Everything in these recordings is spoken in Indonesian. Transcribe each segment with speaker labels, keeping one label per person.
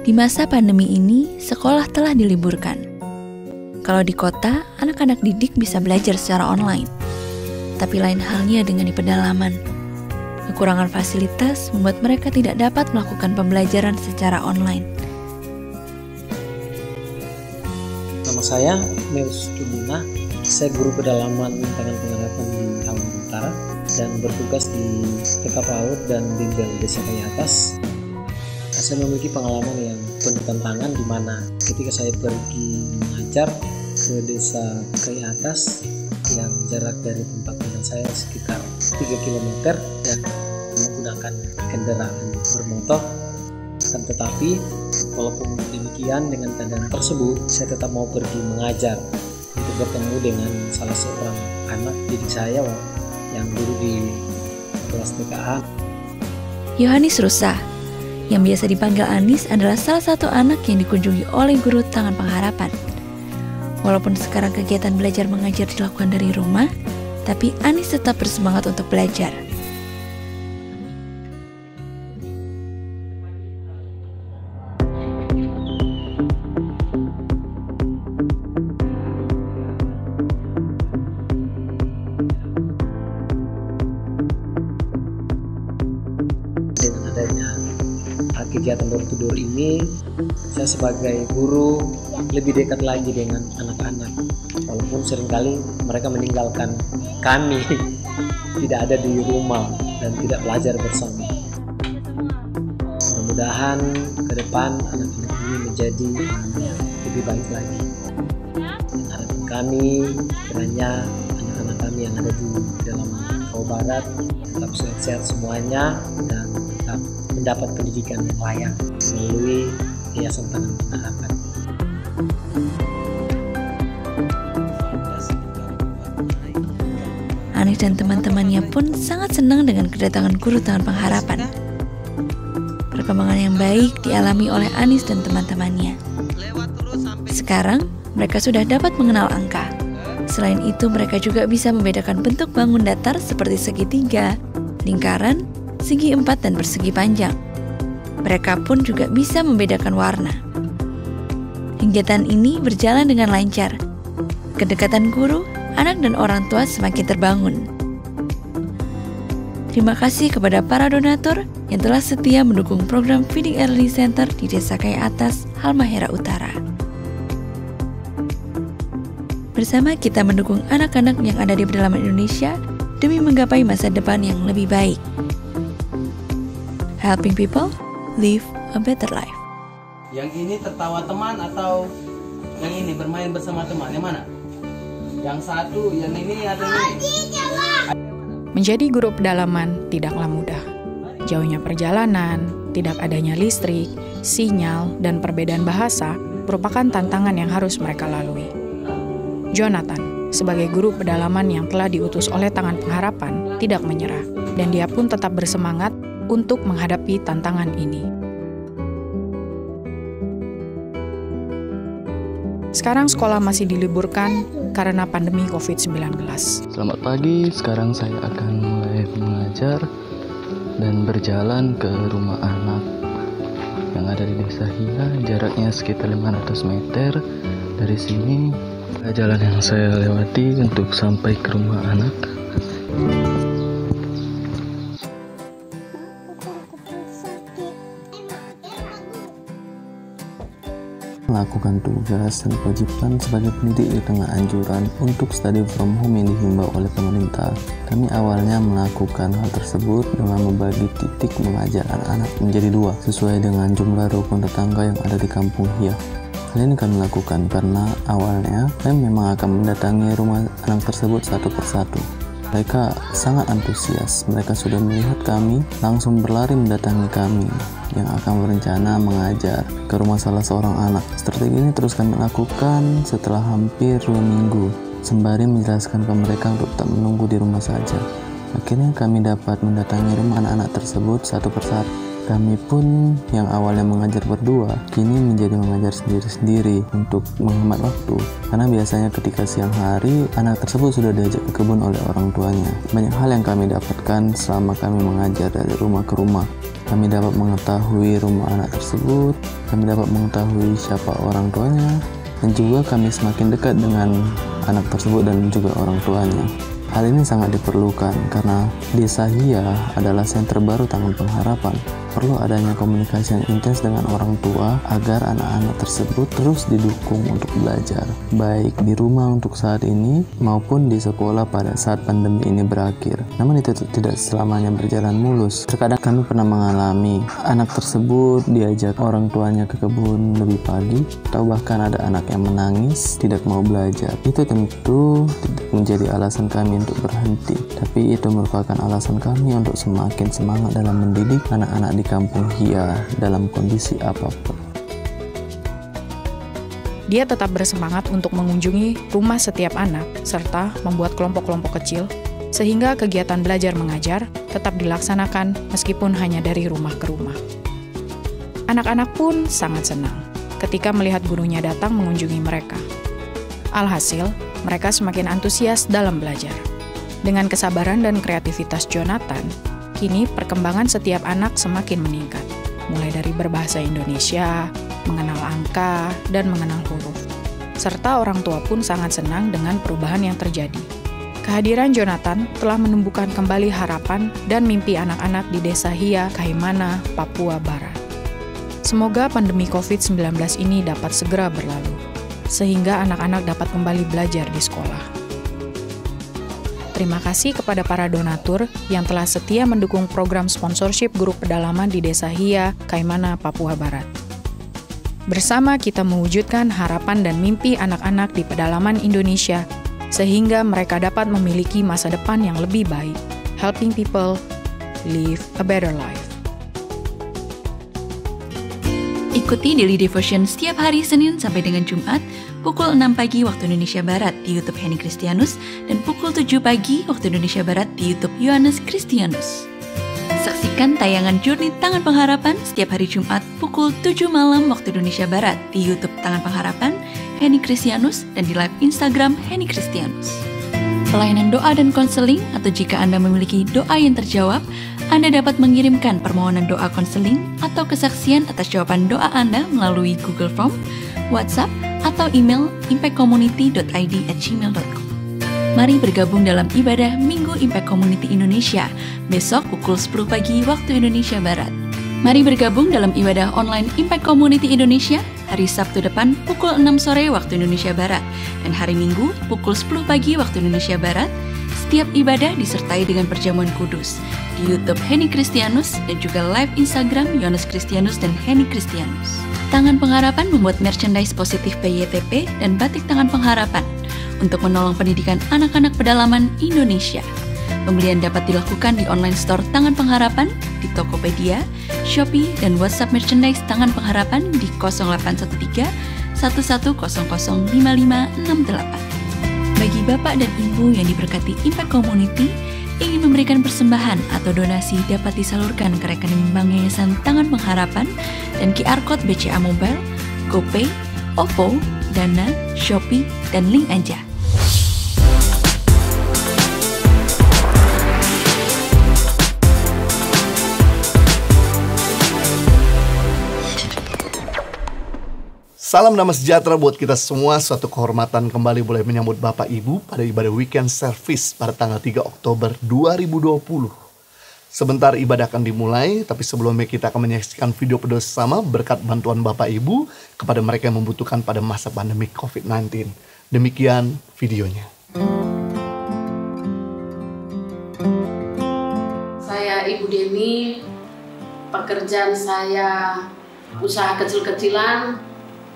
Speaker 1: Di masa pandemi ini, sekolah telah diliburkan. Kalau di kota, anak-anak didik bisa belajar secara online. Tapi lain halnya dengan di pedalaman. Kekurangan fasilitas membuat mereka tidak dapat melakukan pembelajaran secara online.
Speaker 2: Nama saya Meus Tudina, saya guru pedalaman Tangan Pengharapan di Halmahera Utara dan bertugas di TK PAUD dan Bimbel Desa Kayu Atas. Saya memiliki pengalaman yang penuh tantangan di mana ketika saya pergi mengajar ke Desa Kayu Atas yang jarak dari tempat tinggal saya sekitar 3 km dan menggunakan kendaraan bermotor. Akan tetapi, walaupun demikian dengan keadaan tersebut, saya tetap mau pergi mengajar untuk bertemu dengan salah seorang anak didik saya yang dulu di kelas TKA.
Speaker 1: Yohanes Rusa, yang biasa dipanggil Anis, adalah salah satu anak yang dikunjungi oleh guru Tangan Pengharapan. Walaupun sekarang kegiatan belajar mengajar dilakukan dari rumah, tapi Anis tetap bersemangat untuk belajar.
Speaker 2: Dengan adanya kegiatan door to door ini, saya sebagai guru lebih dekat lagi dengan anak-anak. Walaupun seringkali mereka meninggalkan kami, tidak ada di rumah dan tidak belajar bersama. Mudah-mudahan ke depan anak-anak ini menjadi anak yang lebih baik lagi. Dan harapan kami kiranya anak-anak kami yang ada di dalam Jawa Barat tetap sehat-sehat semuanya dan tetap mendapat pendidikan yang layak melalui Yayasan Tangan Pengharapan.
Speaker 1: Anis dan teman-temannya pun sangat senang dengan kedatangan guru Tangan Pengharapan. Perkembangan yang baik dialami oleh Anis dan teman-temannya. Sekarang, mereka sudah dapat mengenal angka. Selain itu, mereka juga bisa membedakan bentuk bangun datar seperti segitiga, lingkaran, segi empat, dan persegi panjang. Mereka pun juga bisa membedakan warna. Kegiatan ini berjalan dengan lancar. Kedekatan guru, anak, dan orang tua semakin terbangun. Terima kasih kepada para donatur yang telah setia mendukung program Feeding Early Center di Desa Kayu Atas, Halmahera Utara. Bersama kita mendukung anak-anak yang ada di pedalaman Indonesia demi menggapai masa depan yang lebih baik. Helping people live a better life.
Speaker 3: Yang ini tertawa teman atau yang ini bermain bersama teman? Yang mana? Yang satu, yang ini atau ini?
Speaker 4: Menjadi guru pedalaman tidaklah mudah. Jauhnya perjalanan, tidak adanya listrik, sinyal, dan perbedaan bahasa merupakan tantangan yang harus mereka lalui. Jonathan, sebagai guru pedalaman yang telah diutus oleh Tangan Pengharapan, tidak menyerah, dan dia pun tetap bersemangat untuk menghadapi tantangan ini. Sekarang sekolah masih diliburkan karena pandemi COVID-19.
Speaker 5: Selamat pagi, sekarang saya akan mulai mengajar dan berjalan ke rumah anak yang ada di Desa Hia, jaraknya sekitar 500 meter. Dari sini, jalan yang saya lewati untuk sampai ke rumah anak. Melakukan tugas dan kewajiban sebagai pendidik di tengah anjuran untuk study from home yang dihimbau oleh pemerintah. Kami awalnya melakukan hal tersebut dengan membagi titik mengajar anak-anak menjadi 2 sesuai dengan jumlah rukun tetangga yang ada di kampung Hia. Hal ini kami lakukan karena awalnya kami memang akan mendatangi rumah anak tersebut satu persatu. Mereka sangat antusias, mereka sudah melihat kami, langsung berlari mendatangi kami yang akan berencana mengajar ke rumah salah seorang anak. Strategi ini terus kami lakukan setelah hampir 2 minggu, sembari menjelaskan ke mereka untuk tetap menunggu di rumah saja. Akhirnya kami dapat mendatangi rumah anak-anak tersebut satu persatu. Kami pun yang awalnya mengajar berdua, kini menjadi mengajar sendiri-sendiri untuk menghemat waktu. Karena biasanya ketika siang hari, anak tersebut sudah diajak ke kebun oleh orang tuanya. Banyak hal yang kami dapatkan selama kami mengajar dari rumah ke rumah. Kami dapat mengetahui rumah anak tersebut, kami dapat mengetahui siapa orang tuanya, dan juga kami semakin dekat dengan anak tersebut dan juga orang tuanya. Hal ini sangat diperlukan karena Desa Hia adalah senter baru Tangan Pengharapan. Perlu adanya komunikasi yang intens dengan orang tua agar anak-anak tersebut terus didukung untuk belajar, baik di rumah untuk saat ini maupun di sekolah pada saat pandemi ini berakhir. Namun itu tidak selamanya berjalan mulus. Terkadang kami pernah mengalami anak tersebut diajak orang tuanya ke kebun lebih pagi, atau bahkan ada anak yang menangis tidak mau belajar. Itu tentu tidak menjadi alasan kami untuk berhenti, tapi itu merupakan alasan kami untuk semakin semangat dalam mendidik anak-anak di Kampung Hia dalam kondisi apapun.
Speaker 4: Dia tetap bersemangat untuk mengunjungi rumah setiap anak serta membuat kelompok-kelompok kecil sehingga kegiatan belajar mengajar tetap dilaksanakan meskipun hanya dari rumah ke rumah. Anak-anak pun sangat senang ketika melihat gurunya datang mengunjungi mereka. Alhasil, mereka semakin antusias dalam belajar. Dengan kesabaran dan kreativitas Jonathan, kini perkembangan setiap anak semakin meningkat, mulai dari berbahasa Indonesia, mengenal angka, dan mengenal huruf. Serta orang tua pun sangat senang dengan perubahan yang terjadi. Kehadiran Jonathan telah menumbuhkan kembali harapan dan mimpi anak-anak di Desa Hia, Kaimana, Papua Barat. Semoga pandemi COVID-19 ini dapat segera berlalu, sehingga anak-anak dapat kembali belajar di sekolah. Terima kasih kepada para donatur yang telah setia mendukung program sponsorship guru pedalaman di Desa Hia, Kaimana, Papua Barat. Bersama kita mewujudkan harapan dan mimpi anak-anak di pedalaman Indonesia, sehingga mereka dapat memiliki masa depan yang lebih baik, helping people live a better life.
Speaker 1: Ikuti Daily Devotion setiap hari Senin sampai dengan Jumat, pukul 6 pagi waktu Indonesia Barat di YouTube Henny Kristianus dan pukul 7 pagi waktu Indonesia Barat di YouTube Yohanes Kristianus. Saksikan tayangan Journey Tangan Pengharapan setiap hari Jumat pukul 7 malam waktu Indonesia Barat di YouTube Tangan Pengharapan Henny Kristianus dan di live Instagram Henny Kristianus. Pelayanan doa dan konseling, atau jika Anda memiliki doa yang terjawab, Anda dapat mengirimkan permohonan doa konseling atau kesaksian atas jawaban doa Anda melalui Google Form, WhatsApp, atau email impactcommunity.id@gmail.com. Mari bergabung dalam ibadah Minggu Impact Community Indonesia besok pukul 10 pagi waktu Indonesia Barat. Mari bergabung dalam ibadah online Impact Community Indonesia hari Sabtu depan pukul 6 sore waktu Indonesia Barat dan hari Minggu pukul 10 pagi waktu Indonesia Barat. Setiap ibadah disertai dengan perjamuan kudus di YouTube Henny Kristianus dan juga live Instagram Yohanes Kristianus dan Henny Kristianus. Tangan Pengharapan membuat merchandise positif PYTP dan batik Tangan Pengharapan untuk menolong pendidikan anak-anak pedalaman Indonesia. Pembelian dapat dilakukan di online store Tangan Pengharapan, di Tokopedia, Shopee, dan WhatsApp merchandise Tangan Pengharapan di 0813 1100 5568. Bagi Bapak dan Ibu yang diberkati Impact Community, ingin memberikan persembahan atau donasi dapat disalurkan ke rekening Bank Yayasan Tangan Pengharapan dan QR Code BCA Mobile, GoPay, OVO, Dana, Shopee, dan link aja.
Speaker 6: Salam damai sejahtera buat kita semua. Suatu kehormatan kembali boleh menyambut Bapak Ibu pada ibadah weekend service pada tanggal 3 Oktober 2020. Sebentar ibadah akan dimulai, tapi sebelumnya kita akan menyaksikan video bersama berkat bantuan Bapak Ibu kepada mereka yang membutuhkan pada masa pandemi COVID-19. Demikian videonya.
Speaker 7: Saya Ibu Deni, pekerjaan saya usaha kecil-kecilan.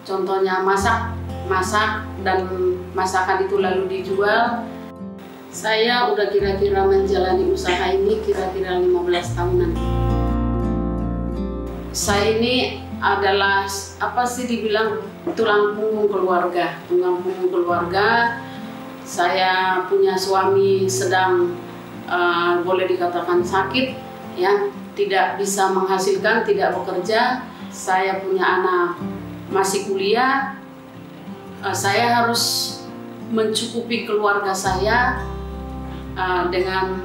Speaker 7: Contohnya masak dan masakan itu lalu dijual. Saya udah kira-kira menjalani usaha ini kira-kira 15 tahunan. Saya ini adalah dibilang tulang punggung keluarga. Saya punya suami sedang boleh dikatakan sakit, ya, tidak bisa menghasilkan, tidak bekerja. Saya punya anak masih kuliah, saya harus mencukupi keluarga saya dengan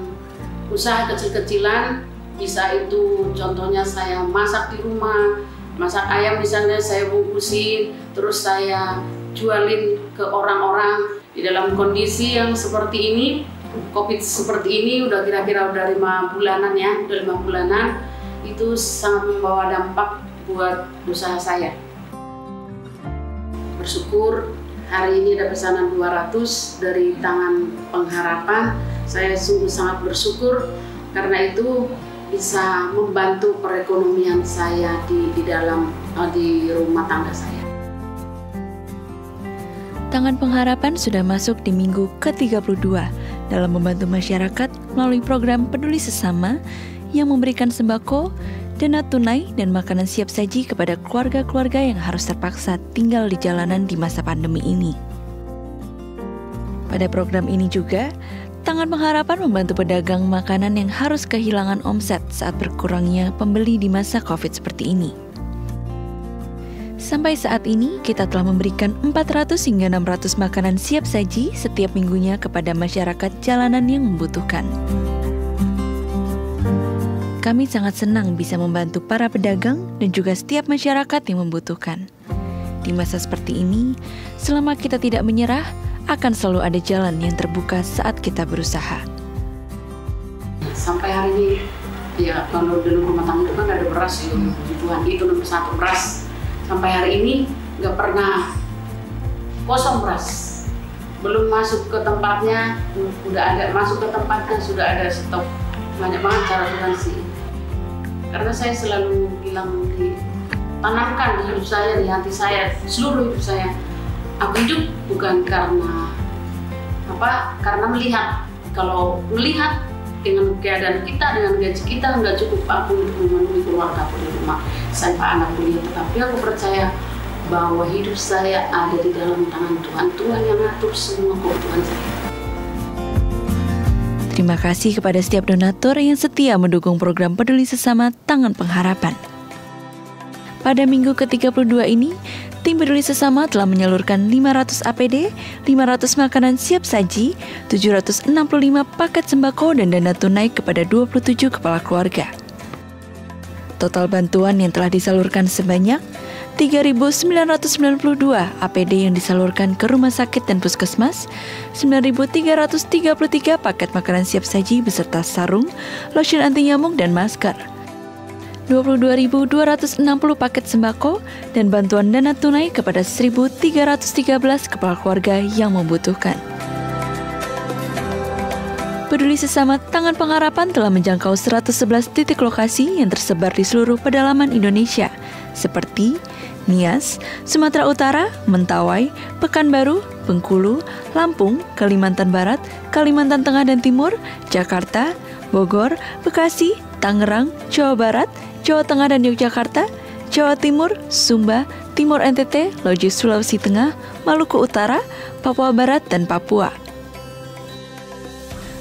Speaker 7: usaha kecil-kecilan Bisa itu contohnya saya masak di rumah, masak ayam misalnya saya bungkusin, terus saya jualin ke orang-orang. Di dalam kondisi yang seperti ini, COVID seperti ini udah kira-kira udah 5 bulanan ya, udah 5 bulanan, itu sangat membawa dampak buat usaha saya. Bersyukur hari ini ada pesanan 200 dari Tangan Pengharapan. Saya sungguh sangat bersyukur karena itu bisa membantu perekonomian saya di rumah tangga saya.
Speaker 1: Tangan Pengharapan sudah masuk di minggu ke-32 dalam membantu masyarakat melalui program Peduli Sesama yang memberikan sembako, dana tunai, dan makanan siap saji kepada keluarga-keluarga yang harus terpaksa tinggal di jalanan di masa pandemi ini. Pada program ini juga, Tangan Pengharapan membantu pedagang makanan yang harus kehilangan omset saat berkurangnya pembeli di masa COVID seperti ini. Sampai saat ini, kita telah memberikan 400 hingga 600 makanan siap saji setiap minggunya kepada masyarakat jalanan yang membutuhkan. Kami sangat senang bisa membantu para pedagang dan juga setiap masyarakat yang membutuhkan. Di masa seperti ini, selama kita tidak menyerah, akan selalu ada jalan yang terbuka saat kita berusaha.
Speaker 7: Sampai hari ini, ya kalau dalam rumah tangga itu kan ada beras ya, kebutuhan itu nomor 1 beras. Sampai hari ini nggak pernah kosong beras. Belum masuk ke tempatnya, udah ada masuk ke tempatnya, sudah ada stok. Banyak banget cara sih. Karena saya selalu bilang tanamkan di hidup saya, di hati saya, seluruh hidup saya. Aku hidup bukan karena karena melihat. Kalau melihat dengan keadaan kita, dengan gaji kita nggak cukup aku untuk memenuhi keluarga aku di rumah, sampai anak kuliah. Tetapi aku percaya bahwa hidup saya ada di dalam tangan Tuhan. Tuhan yang ngatur semua kebutuhan saya.
Speaker 1: Terima kasih kepada setiap donatur yang setia mendukung program Peduli Sesama Tangan Pengharapan. Pada minggu ke-32 ini, tim Peduli Sesama telah menyalurkan 500 APD, 500 makanan siap saji, 765 paket sembako dan dana tunai kepada 27 kepala keluarga. Total bantuan yang telah disalurkan sebanyak 3.992 APD yang disalurkan ke rumah sakit dan puskesmas, 9.333 paket makanan siap saji beserta sarung, lotion anti nyamuk dan masker, 22.260 paket sembako, dan bantuan dana tunai kepada 1.313 kepala keluarga yang membutuhkan. Peduli Sesama Tangan Pengharapan telah menjangkau 111 titik lokasi yang tersebar di seluruh pedalaman Indonesia, seperti Nias, Sumatera Utara, Mentawai, Pekanbaru, Bengkulu, Lampung, Kalimantan Barat, Kalimantan Tengah dan Timur, Jakarta, Bogor, Bekasi, Tangerang, Jawa Barat, Jawa Tengah dan Yogyakarta, Jawa Timur, Sumba, Timur NTT, Loji Sulawesi Tengah, Maluku Utara, Papua Barat, dan Papua.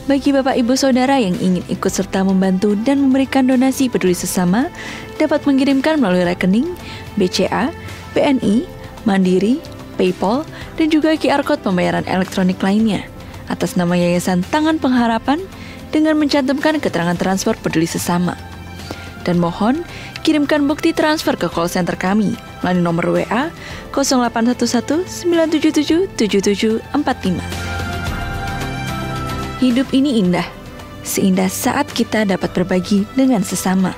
Speaker 1: Bagi Bapak Ibu Saudara yang ingin ikut serta membantu dan memberikan donasi Peduli Sesama, dapat mengirimkan melalui rekening BCA, BNI, Mandiri, PayPal, dan juga QR Code pembayaran elektronik lainnya atas nama Yayasan Tangan Pengharapan dengan mencantumkan keterangan transfer Peduli Sesama. Dan mohon kirimkan bukti transfer ke call center kami melalui nomor WA 0811 977 7745. Hidup ini indah, seindah saat kita dapat berbagi dengan sesama.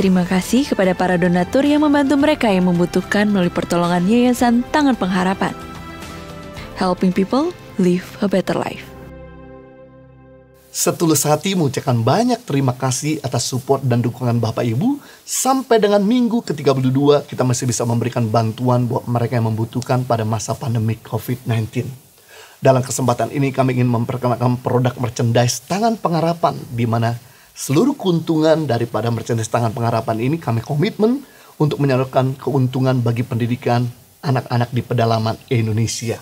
Speaker 1: Terima kasih kepada para donatur yang membantu mereka yang membutuhkan melalui pertolongan Yayasan Tangan Pengharapan. Helping people live a better life.
Speaker 6: Setulus hati mengucapkan banyak terima kasih atas support dan dukungan Bapak Ibu. Sampai dengan minggu ke-32 kita masih bisa memberikan bantuan buat mereka yang membutuhkan pada masa pandemi COVID-19. Dalam kesempatan ini kami ingin memperkenalkan produk merchandise Tangan Pengharapan, di mana seluruh keuntungan daripada merchandise Tangan Pengharapan ini kami komitmen untuk menyalurkan keuntungan bagi pendidikan anak-anak di pedalaman Indonesia.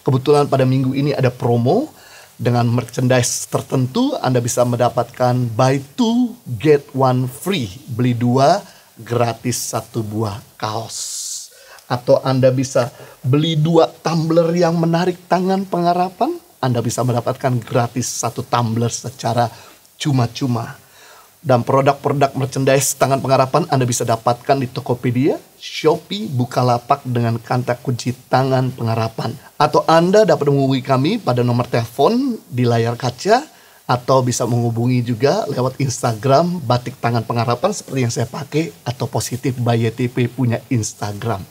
Speaker 6: Kebetulan pada minggu ini ada promo dengan merchandise tertentu. Anda bisa mendapatkan buy 2 get 1 free, beli 2 gratis 1 buah kaos. Atau Anda bisa beli 2 tumbler yang menarik Tangan Pengharapan, Anda bisa mendapatkan gratis 1 tumbler secara cuma-cuma. Dan produk-produk merchandise Tangan Pengharapan Anda bisa dapatkan di Tokopedia, Shopee, Bukalapak dengan kata kunci Tangan Pengharapan. Atau Anda dapat menghubungi kami pada nomor telepon di layar kaca, atau bisa menghubungi juga lewat Instagram Batik Tangan Pengharapan seperti yang saya pakai, atau Positif by YTP punya Instagram.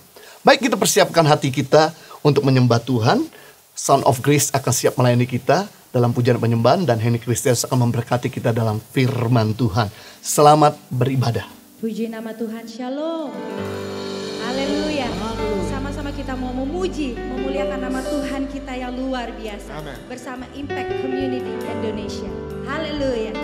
Speaker 6: Baik, kita persiapkan hati kita untuk menyembah Tuhan. Sound of Grace akan siap melayani kita dalam pujian penyembahan, dan Henny Kristianus akan memberkati kita dalam firman Tuhan. Selamat beribadah.
Speaker 8: Puji nama Tuhan, shalom. Haleluya. Sama-sama kita mau memuji, memuliakan nama Tuhan kita yang luar biasa. Amen. Bersama Impact Community Indonesia. Haleluya.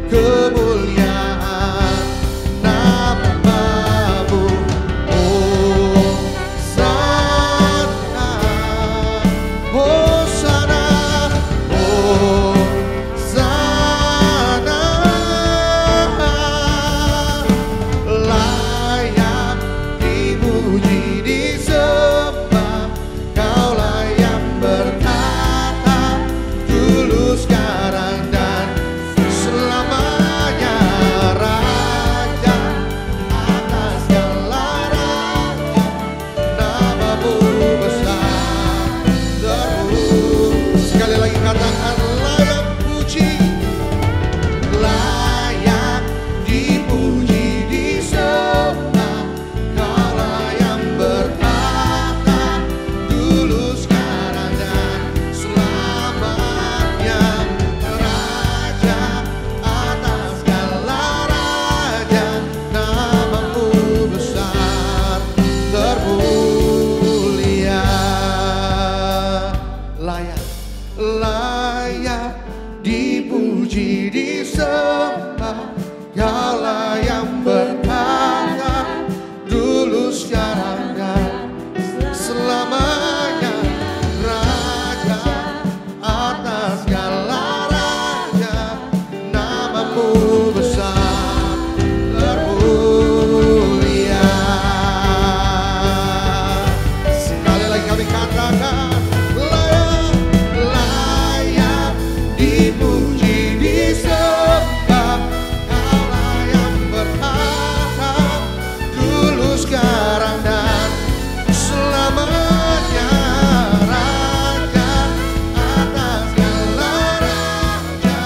Speaker 9: Kemuliaan namamu, oh dipuji, disembah. Kaulah yang bertahan dulu, sekarang dan selamanya. Raja atas segala raja, namamu besar termulia. Sekali lagi kami katakan, layak dipuji, disembah. Kaulah yang bertahan dulu, sekarang dan selamanya. Raja atas segala raja,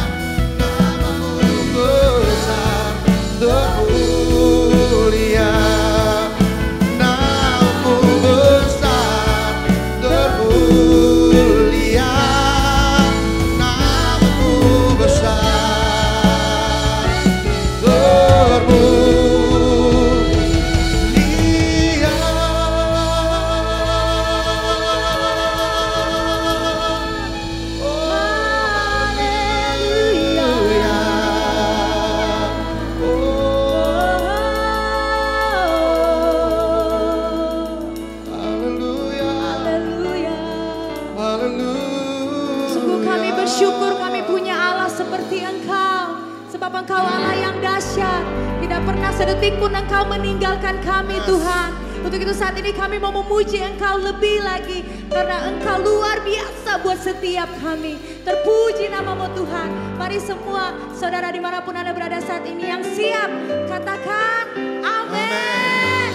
Speaker 9: namamu besar termulia. Namamu besar termulia. Namamu besar termulia.
Speaker 8: Sungguh kami bersyukur kami punya Allah seperti Engkau. Sebab Engkau Allah yang dahsyat. Tidak pernah sedetik pun Engkau meninggalkan kami Tuhan. Untuk itu saat ini kami mau memuji Engkau lebih lagi. Karena Engkau luar biasa buat setiap kami. Terpuji namamu Tuhan. Mari semua saudara dimanapun Anda berada saat ini yang siap, katakan amin.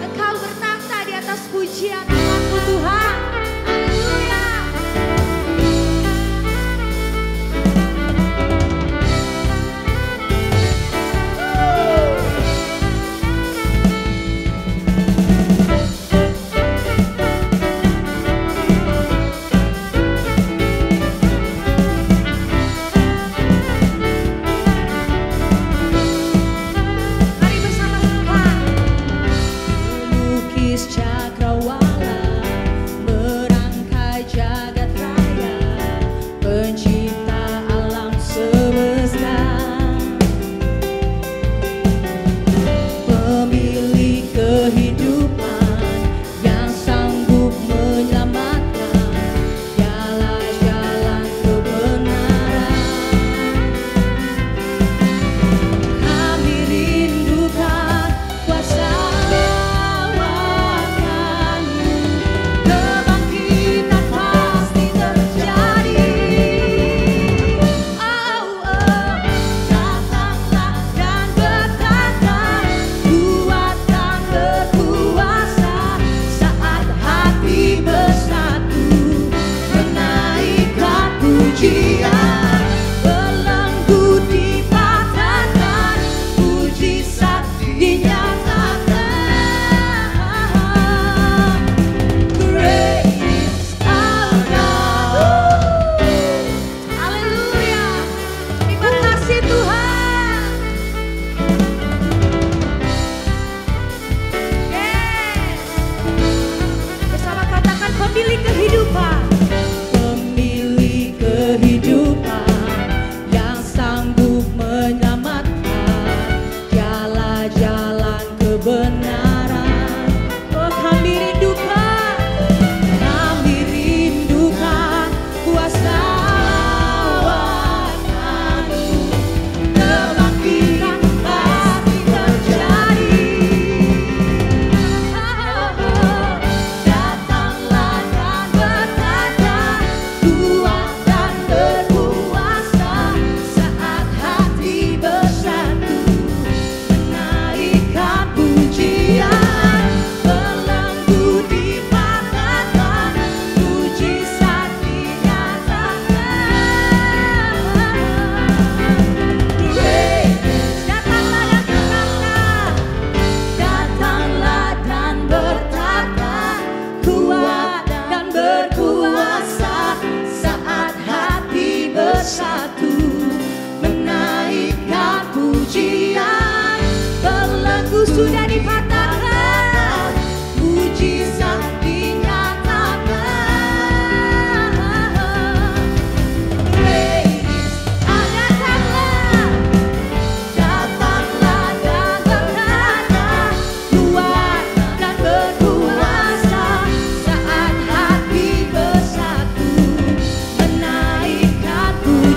Speaker 8: Engkau bertata di atas pujian namamu Tuhan. Haleluya. Mari bersama-sama melukis cakrawala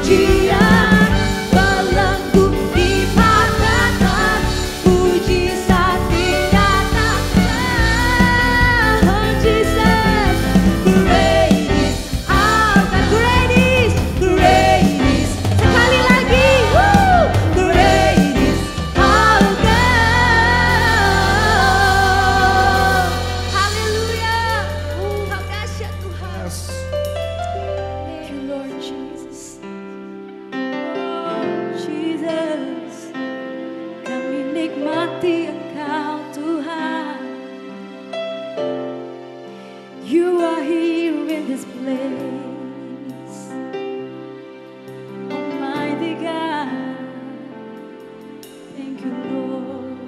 Speaker 8: pujian, belenggu dipatahkan, mujizat dinyatakan. Oh Jesus, great is our God, great is, sekali lagi, great is our God. Haleluya, Engkau dahsyat Tuhan. Thank you Lord Jesus. Oh Jesus, kami nikmati Engkau Tuhan. You are here in this place, Almighty God. Thank you Lord.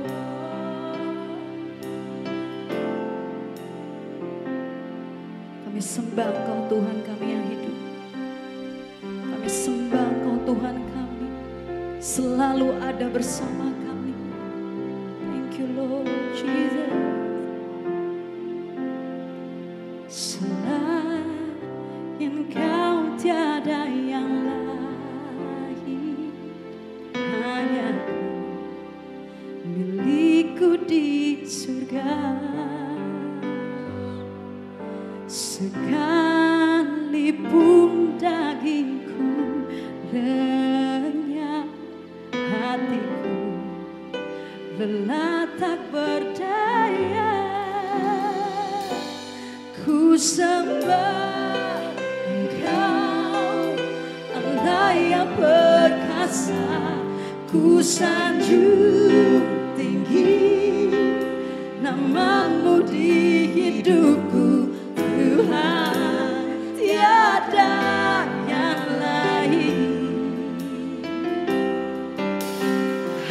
Speaker 8: Kami sembah Engkau Tuhan kami yang hidup. Kami sembah Engkau Tuhan kami, selalu ada bersama kami. Thank you Lord Jesus. Selain Kau tiada yang lain, hanya milikku di surga. Sekalipun dagingku renyah, hatiku lelah tak berdaya. Ku sembah Engkau, Allah yang perkasa. Ku sanjung tinggi nama-Mu di hidupku, Tuhan, tiada yang lain.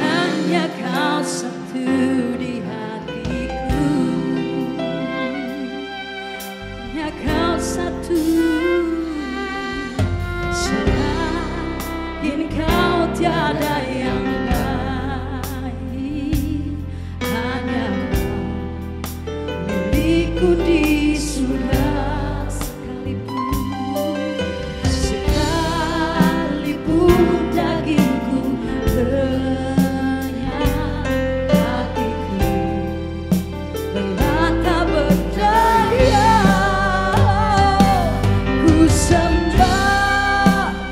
Speaker 8: Hanya Kau satu di hatiku, hanya Kau satu. Selain Kau tiada yang lain, hanya Kau milikku di surga. Sekalipun dagingku renyah, hatiku lelah tak berdaya. Ku sembah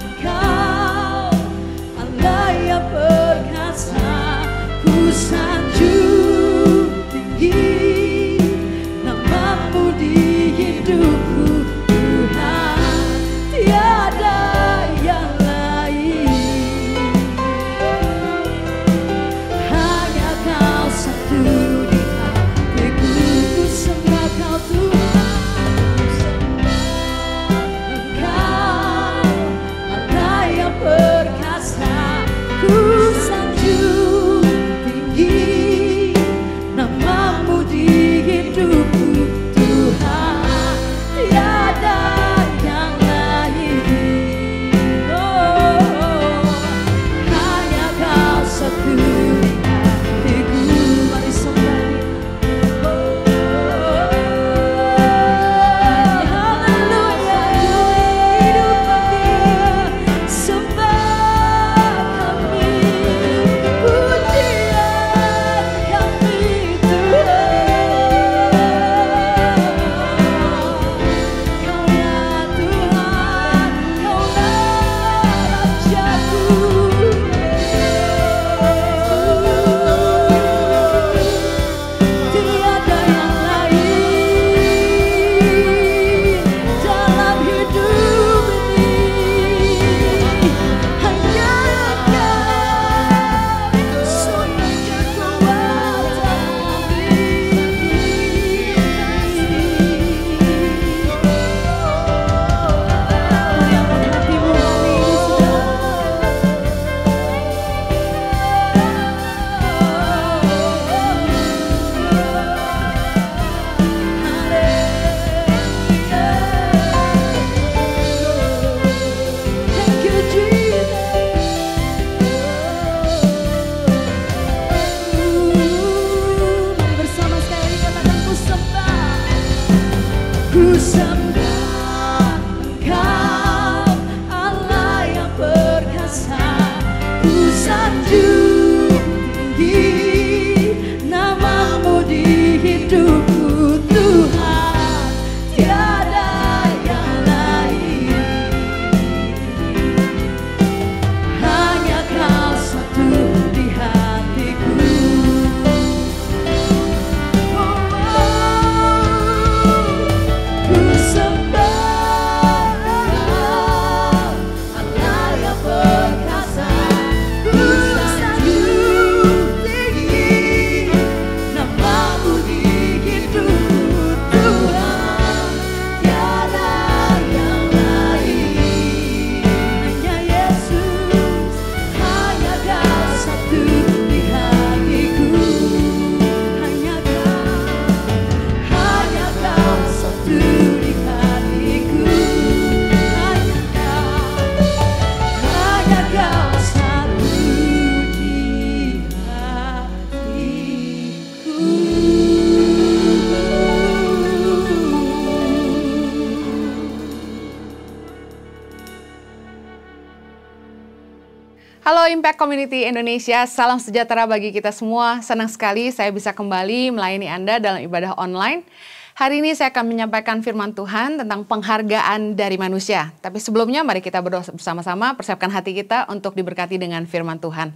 Speaker 4: Halo Impact Community Indonesia, salam sejahtera bagi kita semua. Senang sekali saya bisa kembali melayani Anda dalam ibadah online. Hari ini saya akan menyampaikan firman Tuhan tentang penghargaan dari manusia. Tapi sebelumnya mari kita berdoa bersama-sama, persiapkan hati kita untuk diberkati dengan firman Tuhan.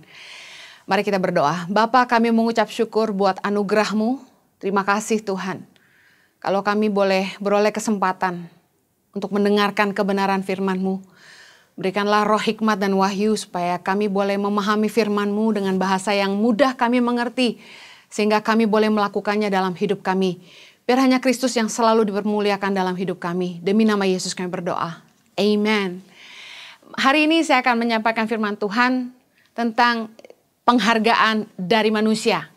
Speaker 4: Mari kita berdoa. Bapa, kami mengucap syukur buat anugerah-Mu. Terima kasih Tuhan. Kalau kami boleh beroleh kesempatan untuk mendengarkan kebenaran firman-Mu. Berikanlah roh hikmat dan wahyu supaya kami boleh memahami firman-Mu dengan bahasa yang mudah kami mengerti. Sehingga kami boleh melakukannya dalam hidup kami. Biar hanya Kristus yang selalu dipermuliakan dalam hidup kami. Demi nama Yesus kami berdoa. Amen. Hari ini saya akan menyampaikan firman Tuhan tentang penghargaan dari manusia.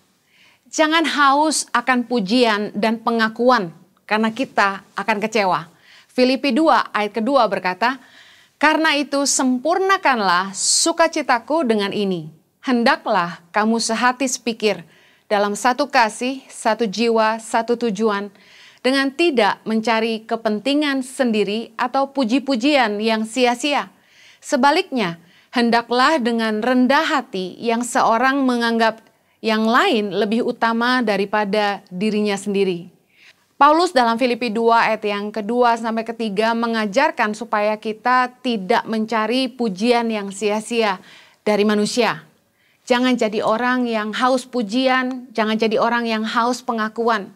Speaker 4: Jangan haus akan pujian dan pengakuan karena kita akan kecewa. Filipi 2 ayat kedua berkata, karena itu sempurnakanlah sukacitaku dengan ini. Hendaklah kamu sehati sepikir dalam satu kasih, satu jiwa, satu tujuan, dengan tidak mencari kepentingan sendiri atau puji-pujian yang sia-sia. Sebaliknya, hendaklah dengan rendah hati yang seorang menganggap yang lain lebih utama daripada dirinya sendiri. Paulus dalam Filipi 2 ayat yang kedua sampai ketiga mengajarkan supaya kita tidak mencari pujian yang sia-sia dari manusia. Jangan jadi orang yang haus pujian, jangan jadi orang yang haus pengakuan.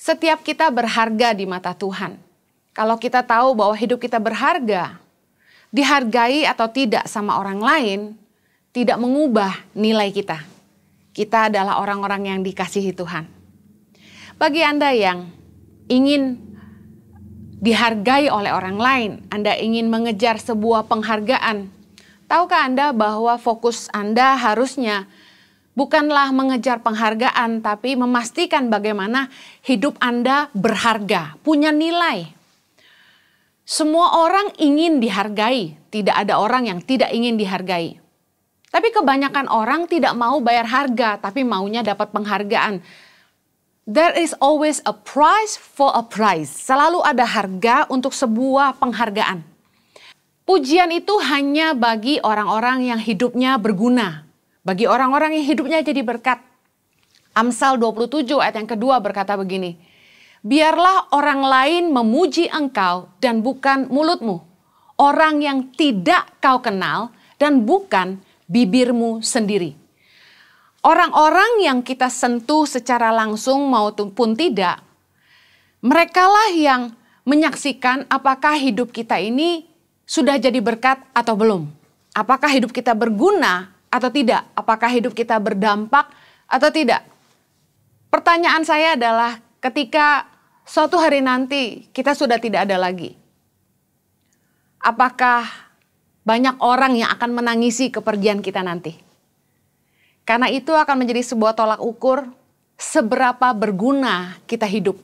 Speaker 4: Setiap kita berharga di mata Tuhan. Kalau kita tahu bahwa hidup kita berharga, dihargai atau tidak sama orang lain, tidak mengubah nilai kita. Kita adalah orang-orang yang dikasihi Tuhan. Bagi Anda yang ingin dihargai oleh orang lain, Anda ingin mengejar sebuah penghargaan, tahukah Anda bahwa fokus Anda harusnya bukanlah mengejar penghargaan, tapi memastikan bagaimana hidup Anda berharga, punya nilai. Semua orang ingin dihargai, tidak ada orang yang tidak ingin dihargai. Tapi kebanyakan orang tidak mau bayar harga, tapi maunya dapat penghargaan. There is always a price for a prize. Selalu ada harga untuk sebuah penghargaan. Pujian itu hanya bagi orang-orang yang hidupnya berguna. Bagi orang-orang yang hidupnya jadi berkat. Amsal 27 ayat yang kedua berkata begini. Biarlah orang lain memuji engkau dan bukan mulutmu. Orang yang tidak kau kenal dan bukan bibirmu sendiri. Orang-orang yang kita sentuh secara langsung maupun tidak, merekalah yang menyaksikan apakah hidup kita ini sudah jadi berkat atau belum. Apakah hidup kita berguna atau tidak. Apakah hidup kita berdampak atau tidak. Pertanyaan saya adalah ketika suatu hari nanti kita sudah tidak ada lagi. Apakah banyak orang yang akan menangisi kepergian kita nanti? Karena itu akan menjadi sebuah tolak ukur seberapa berguna kita hidup.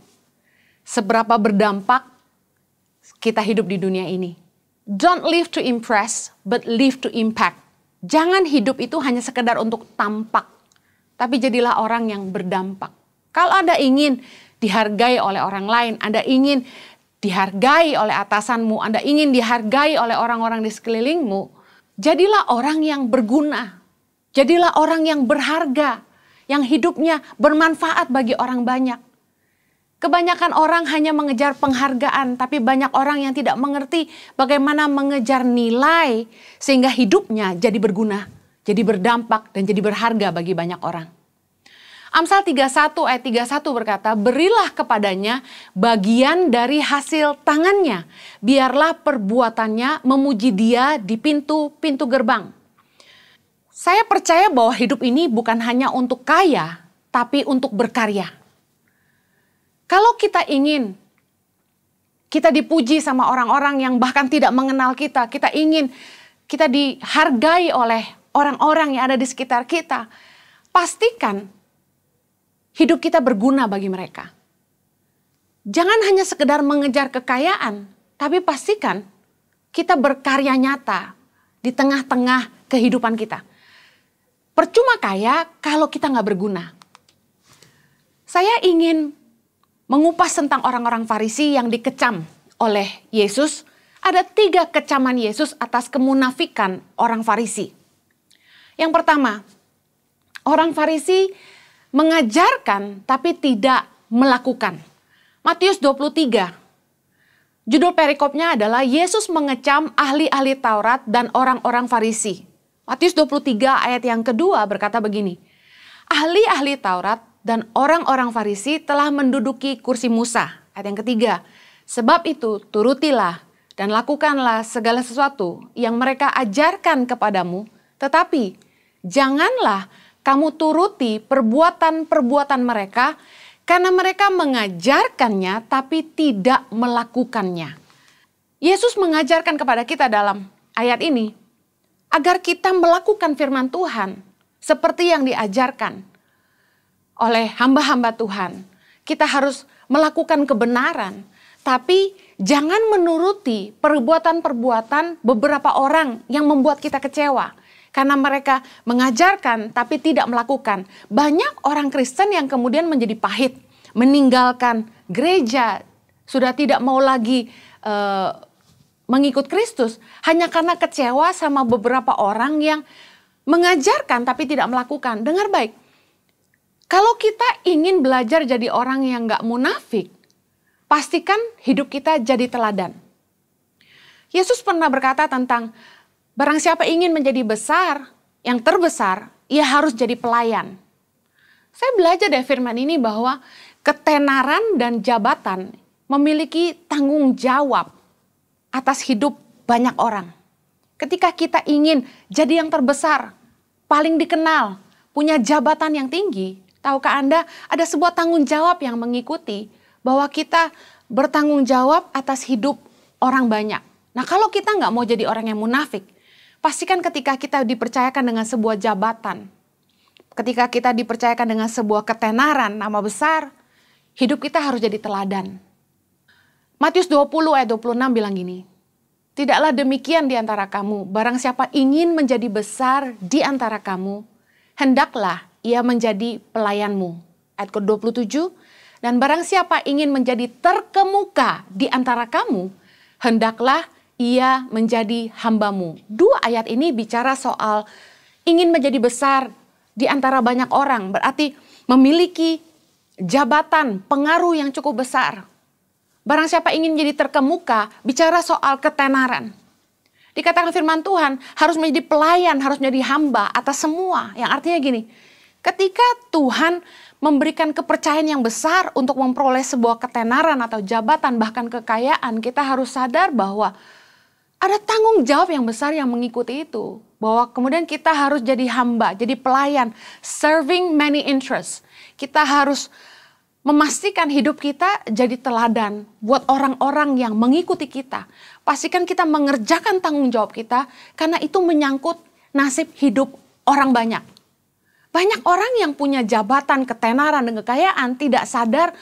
Speaker 4: Seberapa berdampak kita hidup di dunia ini. Don't live to impress, but live to impact. Jangan hidup itu hanya sekedar untuk tampak. Tapi jadilah orang yang berdampak. Kalau Anda ingin dihargai oleh orang lain, Anda ingin dihargai oleh atasanmu, Anda ingin dihargai oleh orang-orang di sekelilingmu, jadilah orang yang berguna. Jadilah orang yang berharga, yang hidupnya bermanfaat bagi orang banyak. Kebanyakan orang hanya mengejar penghargaan, tapi banyak orang yang tidak mengerti bagaimana mengejar nilai sehingga hidupnya jadi berguna, jadi berdampak, dan jadi berharga bagi banyak orang. Amsal 31 ayat 31 berkata, berilah kepadanya bagian dari hasil tangannya, biarlah perbuatannya memuji dia di pintu-pintu gerbang. Saya percaya bahwa hidup ini bukan hanya untuk kaya, tapi untuk berkarya. Kalau kita ingin kita dipuji sama orang-orang yang bahkan tidak mengenal kita, kita ingin kita dihargai oleh orang-orang yang ada di sekitar kita, pastikan hidup kita berguna bagi mereka. Jangan hanya sekedar mengejar kekayaan, tapi pastikan kita berkarya nyata di tengah-tengah kehidupan kita. Percuma kaya kalau kita nggak berguna. Saya ingin mengupas tentang orang-orang Farisi yang dikecam oleh Yesus
Speaker 10: Ada 3 kecaman Yesus atas kemunafikan orang Farisi. Yang pertama, orang Farisi mengajarkan tapi tidak melakukan. Matius 23. Judul perikopnya adalah Yesus mengecam ahli-ahli Taurat dan orang-orang Farisi. Matius 23 ayat yang kedua berkata begini. Ahli-ahli Taurat dan orang-orang Farisi telah menduduki kursi Musa. Ayat yang ketiga. Sebab itu turutilah dan lakukanlah segala sesuatu yang mereka ajarkan kepadamu. Tetapi janganlah kamu turuti perbuatan-perbuatan mereka, karena mereka mengajarkannya tapi tidak melakukannya. Yesus mengajarkan kepada kita dalam ayat ini, agar kita melakukan firman Tuhan seperti yang diajarkan oleh hamba-hamba Tuhan. Kita harus melakukan kebenaran, tapi jangan menuruti perbuatan-perbuatan beberapa orang yang membuat kita kecewa. Karena mereka mengajarkan tapi tidak melakukan. Banyak orang Kristen yang kemudian menjadi pahit, meninggalkan gereja, sudah tidak mau lagi mengikut Kristus hanya karena kecewa sama beberapa orang yang mengajarkan tapi tidak melakukan. Dengar baik, kalau kita ingin belajar jadi orang yang gak munafik, pastikan hidup kita jadi teladan. Yesus pernah berkata tentang barang siapa ingin menjadi besar, yang terbesar, ia harus jadi pelayan. Saya belajar dari firman ini bahwa ketenaran dan jabatan memiliki tanggung jawab atas hidup banyak orang. Ketika kita ingin jadi yang terbesar, paling dikenal, punya jabatan yang tinggi, tahukah Anda ada sebuah tanggung jawab yang mengikuti bahwa kita bertanggung jawab atas hidup orang banyak. Nah, kalau kita nggak mau jadi orang yang munafik, pastikan ketika kita dipercayakan dengan sebuah jabatan, ketika kita dipercayakan dengan sebuah ketenaran, nama besar, hidup kita harus jadi teladan. Matius 20 ayat 26 bilang gini, tidaklah demikian di antara kamu, barang siapa ingin menjadi besar di antara kamu, hendaklah ia menjadi pelayanmu. Ayat ke-27, dan barang siapa ingin menjadi terkemuka di antara kamu, hendaklah ia menjadi hambamu. 2 ayat ini bicara soal ingin menjadi besar di antara banyak orang. Berarti memiliki jabatan, pengaruh yang cukup besar. Barang siapa ingin menjadi terkemuka, bicara soal ketenaran. Dikatakan firman Tuhan harus menjadi pelayan, harus menjadi hamba atas semua. Yang artinya gini, ketika Tuhan memberikan kepercayaan yang besar untuk memperoleh sebuah ketenaran atau jabatan, bahkan kekayaan, kita harus sadar bahwa ada tanggung jawab yang besar yang mengikuti itu. Bahwa kemudian kita harus jadi hamba, jadi pelayan, serving many interests. Kita harus memastikan hidup kita jadi teladan buat orang-orang yang mengikuti kita. Pastikan kita mengerjakan tanggung jawab kita, karena itu menyangkut nasib hidup orang banyak. Banyak orang yang punya jabatan, ketenaran, dan kekayaan tidak sadar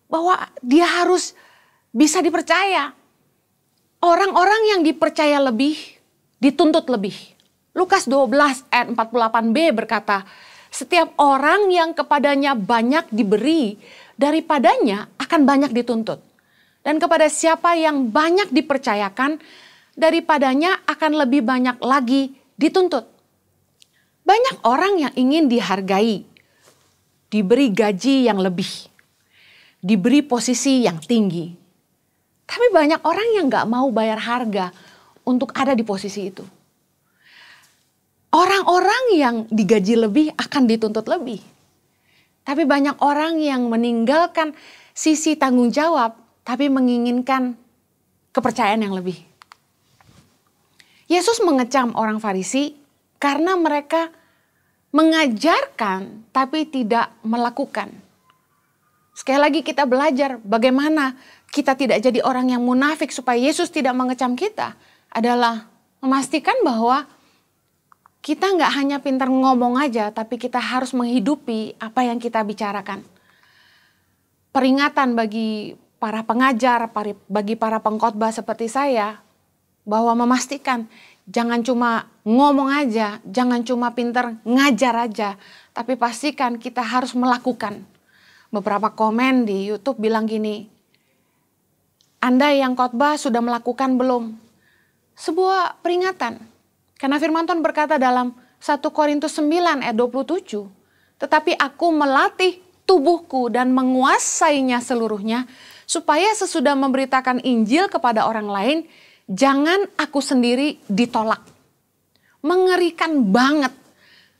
Speaker 10: bahwa dia harus bisa dipercaya. Orang-orang yang dipercaya lebih, dituntut lebih. Lukas 12 ayat 48b berkata, setiap orang yang kepadanya banyak diberi, daripadanya akan banyak dituntut. Dan kepada siapa yang banyak dipercayakan, daripadanya akan lebih banyak lagi dituntut. Banyak orang yang ingin dihargai, diberi gaji yang lebih, diberi posisi yang tinggi. Tapi banyak orang yang gak mau bayar harga untuk ada di posisi itu. Orang-orang yang digaji lebih akan dituntut lebih. Tapi banyak orang yang meninggalkan sisi tanggung jawab, tapi menginginkan kepercayaan yang lebih. Yesus mengecam orang Farisi karena mereka mengajarkan tapi tidak melakukan. Sekali lagi kita belajar bagaimana kita tidak jadi orang yang munafik supaya Yesus tidak mengecam kita, adalah memastikan bahwa kita nggak hanya pintar ngomong aja, tapi kita harus menghidupi apa yang kita bicarakan. Peringatan bagi para pengajar, bagi para pengkhotbah seperti saya, bahwa memastikan jangan cuma ngomong aja, jangan cuma pintar ngajar aja, tapi pastikan kita harus melakukan. Beberapa komen di YouTube bilang gini, Anda yang khotbah sudah melakukan belum? Sebuah peringatan. Karena firman Tuhan berkata dalam 1 Korintus 9 ayat 27, tetapi aku melatih tubuhku dan menguasainya seluruhnya, supaya sesudah memberitakan Injil kepada orang lain, jangan aku sendiri ditolak. Mengerikan banget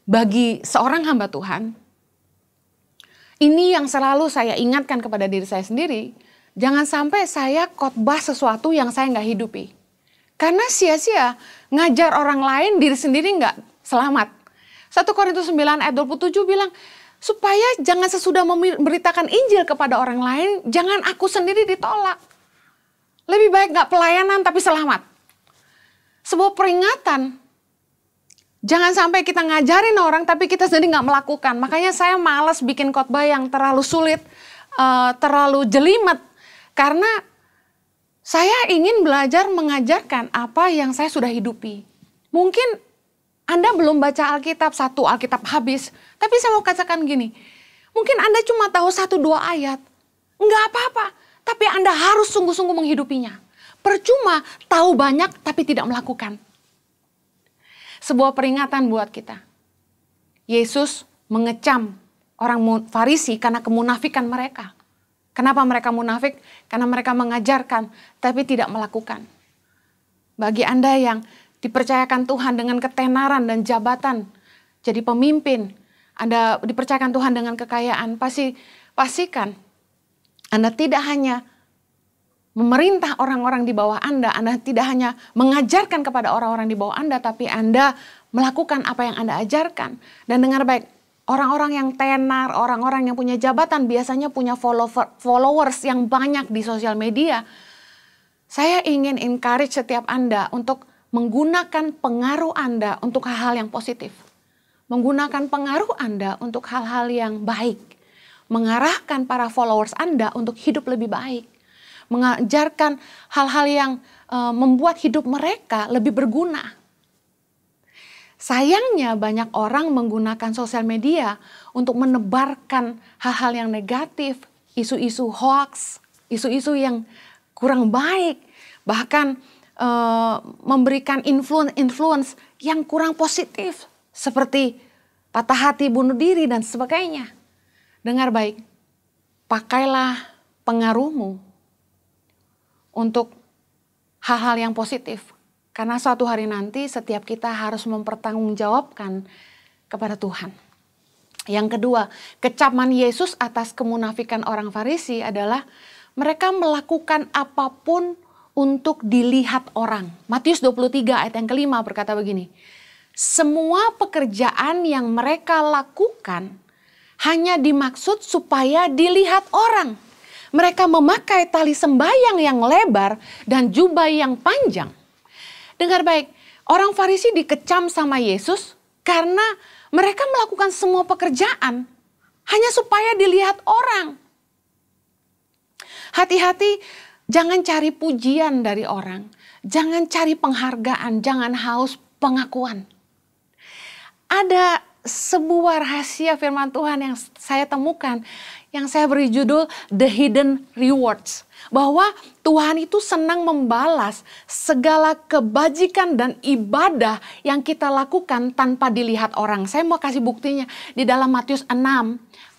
Speaker 10: bagi seorang hamba Tuhan. Ini yang selalu saya ingatkan kepada diri saya sendiri. Jangan sampai saya khotbah sesuatu yang saya nggak hidupi. Karena sia-sia ngajar orang lain, diri sendiri nggak selamat. 1 Korintus 9 ayat 27 bilang, supaya jangan sesudah memberitakan Injil kepada orang lain, jangan aku sendiri ditolak. Lebih baik nggak pelayanan tapi selamat. Sebuah peringatan. Jangan sampai kita ngajarin orang tapi kita sendiri nggak melakukan. Makanya saya malas bikin khotbah yang terlalu sulit, terlalu jelimet. Karena saya ingin belajar mengajarkan apa yang saya sudah hidupi. Mungkin Anda belum baca Alkitab, satu Alkitab habis. Tapi saya mau katakan gini, mungkin Anda cuma tahu 1-2 ayat. Enggak apa-apa, tapi Anda harus sungguh-sungguh menghidupinya. Percuma tahu banyak tapi tidak melakukan. Sebuah peringatan buat kita. Yesus mengecam orang Farisi karena kemunafikan mereka. Kenapa mereka munafik? Karena mereka mengajarkan tapi tidak melakukan. Bagi Anda yang dipercayakan Tuhan dengan ketenaran dan jabatan, jadi pemimpin, Anda dipercayakan Tuhan dengan kekayaan, pastikan Anda tidak hanya memerintah orang-orang di bawah Anda tidak hanya mengajarkan kepada orang-orang di bawah Anda, tapi Anda melakukan apa yang Anda ajarkan. Dan dengar baik, orang-orang yang tenar, orang-orang yang punya jabatan biasanya punya followers yang banyak di sosial media. Saya ingin encourage setiap Anda untuk menggunakan pengaruh Anda untuk hal-hal yang positif. Menggunakan pengaruh Anda untuk hal-hal yang baik. Mengarahkan para followers Anda untuk hidup lebih baik. Mengajarkan hal-hal yang membuat hidup mereka lebih berguna. Sayangnya banyak orang menggunakan sosial media untuk menebarkan hal-hal yang negatif, isu-isu hoax, isu-isu yang kurang baik, bahkan memberikan influence yang kurang positif, seperti patah hati, bunuh diri, dan sebagainya. Dengar baik, pakailah pengaruhmu untuk hal-hal yang positif. Karena suatu hari nanti setiap kita harus mempertanggungjawabkan kepada Tuhan. Yang kedua, kecaman Yesus atas kemunafikan orang Farisi adalah mereka melakukan apapun untuk dilihat orang. Matius 23 ayat yang kelima berkata begini, semua pekerjaan yang mereka lakukan hanya dimaksud supaya dilihat orang. Mereka memakai tali sembayang yang lebar dan jubah yang panjang. Dengar baik, orang Farisi dikecam sama Yesus karena mereka melakukan semua pekerjaan hanya supaya dilihat orang. Hati-hati, jangan cari pujian dari orang, jangan cari penghargaan, jangan haus pengakuan. Ada sebuah rahasia firman Tuhan yang saya temukan, yang saya beri judul The Hidden Rewards. Bahwa Tuhan itu senang membalas segala kebajikan dan ibadah yang kita lakukan tanpa dilihat orang. Saya mau kasih buktinya di dalam Matius 6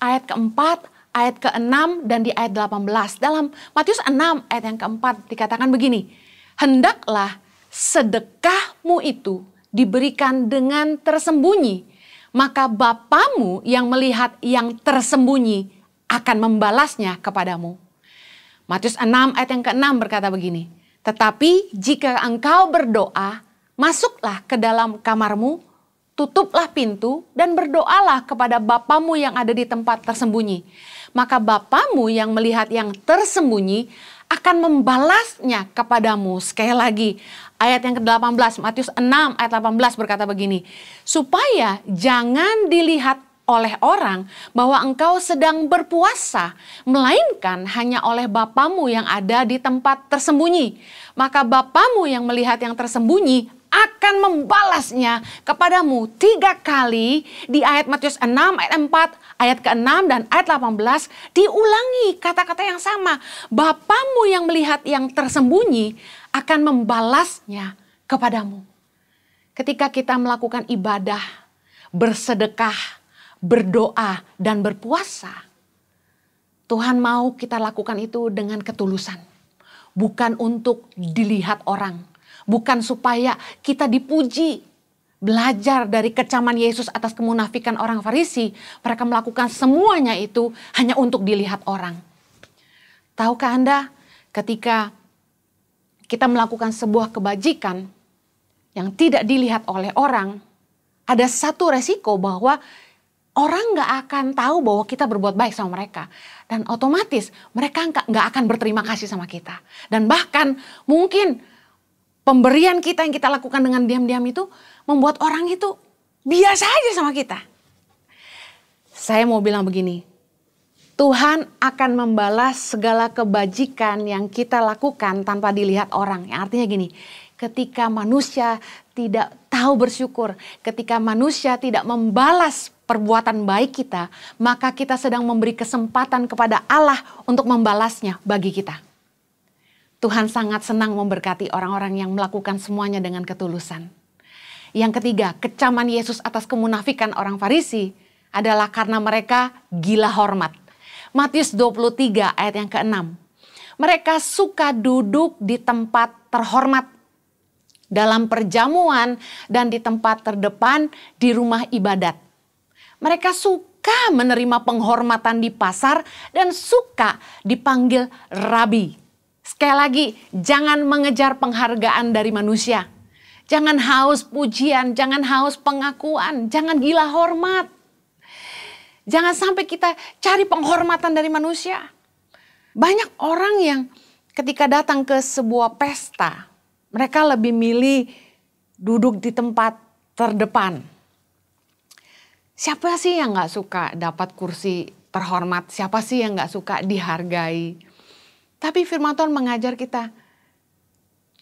Speaker 10: ayat keempat, ayat ke-6 dan di ayat 18. Dalam Matius 6 ayat yang keempat dikatakan begini, hendaklah sedekahmu itu diberikan dengan tersembunyi, maka Bapamu yang melihat yang tersembunyi akan membalasnya kepadamu. Matius 6 ayat yang ke-6 berkata begini, tetapi jika engkau berdoa, masuklah ke dalam kamarmu, tutuplah pintu dan berdoalah kepada Bapamu yang ada di tempat tersembunyi. Maka Bapamu yang melihat yang tersembunyi akan membalasnya kepadamu. Sekali lagi, ayat yang ke-18, Matius 6 ayat 18 berkata begini, supaya jangan dilihat oleh orang bahwa engkau sedang berpuasa, melainkan hanya oleh Bapamu yang ada di tempat tersembunyi. Maka Bapamu yang melihat yang tersembunyi akan membalasnya kepadamu 3 kali. Di ayat Matius 6, ayat 4, ayat ke-6 dan ayat 18 diulangi kata-kata yang sama. Bapamu yang melihat yang tersembunyi akan membalasnya kepadamu. Ketika kita melakukan ibadah, bersedekah, berdoa, dan berpuasa, Tuhan mau kita lakukan itu dengan ketulusan. Bukan untuk dilihat orang. Bukan supaya kita dipuji. Belajar dari kecaman Yesus atas kemunafikan orang Farisi. Mereka melakukan semuanya itu hanya untuk dilihat orang. Tahukah Anda, ketika kita melakukan sebuah kebajikan yang tidak dilihat oleh orang, ada satu resiko bahwa orang nggak akan tahu bahwa kita berbuat baik sama mereka. Dan otomatis mereka nggak akan berterima kasih sama kita. Dan bahkan mungkin pemberian kita yang kita lakukan dengan diam-diam itu membuat orang itu biasa aja sama kita. Saya mau bilang begini, Tuhan akan membalas segala kebajikan yang kita lakukan tanpa dilihat orang. Yang artinya gini, ketika manusia tidak tahu bersyukur, ketika manusia tidak membalas perbuatan baik kita, maka kita sedang memberi kesempatan kepada Allah untuk membalasnya bagi kita. Tuhan sangat senang memberkati orang-orang yang melakukan semuanya dengan ketulusan. Yang ketiga, kecaman Yesus atas kemunafikan orang Farisi adalah karena mereka gila hormat. Matius 23 ayat yang ke-6. Mereka suka duduk di tempat terhormat, dalam perjamuan dan di tempat terdepan di rumah ibadat. Mereka suka menerima penghormatan di pasar dan suka dipanggil rabi. Sekali lagi, jangan mengejar penghargaan dari manusia. Jangan haus pujian, jangan haus pengakuan, jangan gila hormat. Jangan sampai kita cari penghormatan dari manusia. Banyak orang yang ketika datang ke sebuah pesta, mereka lebih milih duduk di tempat terdepan. Siapa sih yang gak suka dapat kursi terhormat? Siapa sih yang gak suka dihargai? Tapi firman Tuhan mengajar kita,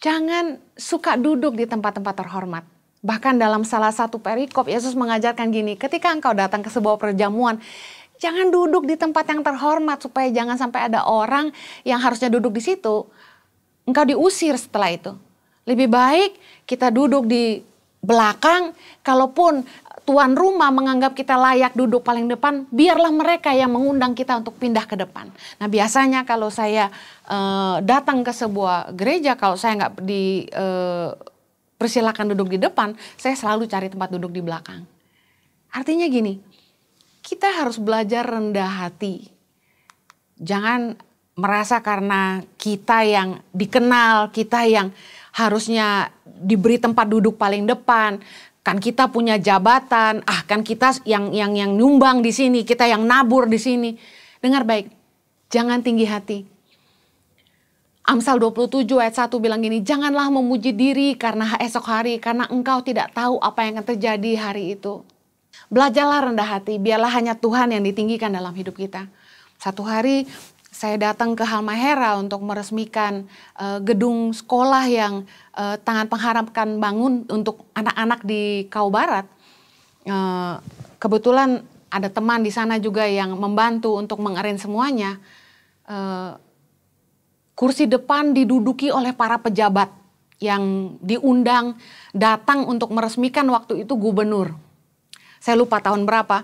Speaker 10: jangan suka duduk di tempat-tempat terhormat. Bahkan dalam salah satu perikop, Yesus mengajarkan gini, ketika engkau datang ke sebuah perjamuan, jangan duduk di tempat yang terhormat supaya jangan sampai ada orang yang harusnya duduk di situ, engkau diusir setelah itu. Lebih baik kita duduk di belakang, kalaupun tuan rumah menganggap kita layak duduk paling depan, biarlah mereka yang mengundang kita untuk pindah ke depan. Nah biasanya kalau saya datang ke sebuah gereja, kalau saya nggak persilakan duduk di depan, saya selalu cari tempat duduk di belakang. Artinya gini, kita harus belajar rendah hati. Jangan merasa karena kita yang dikenal, kita yang harusnya diberi tempat duduk paling depan, kan kita punya jabatan, kan kita yang nyumbang di sini, kita yang nabur di sini. Dengar baik, jangan tinggi hati. Amsal 27 ayat 1 bilang gini, janganlah memuji diri karena esok hari, karena engkau tidak tahu apa yang akan terjadi hari itu. Belajarlah rendah hati, biarlah hanya Tuhan yang ditinggikan dalam hidup kita. Satu hari saya datang ke Halmahera untuk meresmikan gedung sekolah yang Tangan Pengharapan bangun untuk anak-anak di Kau Barat. Kebetulan ada teman di sana juga yang membantu untuk mengarrange semuanya. Kursi depan diduduki oleh para pejabat yang diundang datang untuk meresmikan waktu itu gubernur. Saya lupa tahun berapa.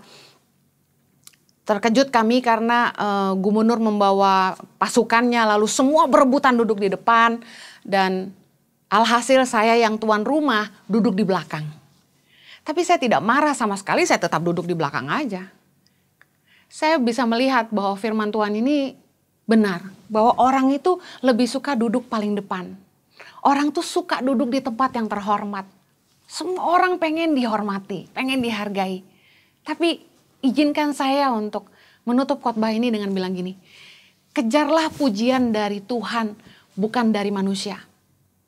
Speaker 10: Terkejut kami karena gubernur membawa pasukannya, lalu semua berebutan duduk di depan, dan alhasil saya yang tuan rumah duduk di belakang. Tapi saya tidak marah sama sekali, saya tetap duduk di belakang aja. Saya bisa melihat bahwa firman Tuhan ini benar, bahwa orang itu lebih suka duduk paling depan. Orang tuh suka duduk di tempat yang terhormat. Semua orang pengen dihormati, pengen dihargai. Tapi izinkan saya untuk menutup khotbah ini dengan bilang gini, kejarlah pujian dari Tuhan, bukan dari manusia.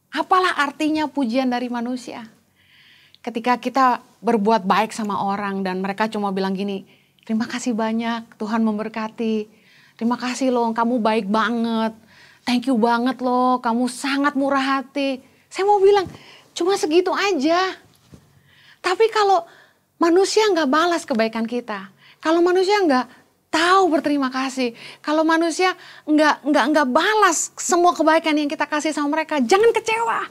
Speaker 10: Apalah artinya pujian dari manusia? Ketika kita berbuat baik sama orang dan mereka cuma bilang gini, terima kasih banyak, Tuhan memberkati. Terima kasih loh, kamu baik banget. Thank you banget loh, kamu sangat murah hati. Saya mau bilang, Cuma segitu aja. Tapi kalau manusia nggak balas kebaikan kita, kalau manusia nggak tahu berterima kasih, kalau manusia nggak balas semua kebaikan yang kita kasih sama mereka, jangan kecewa.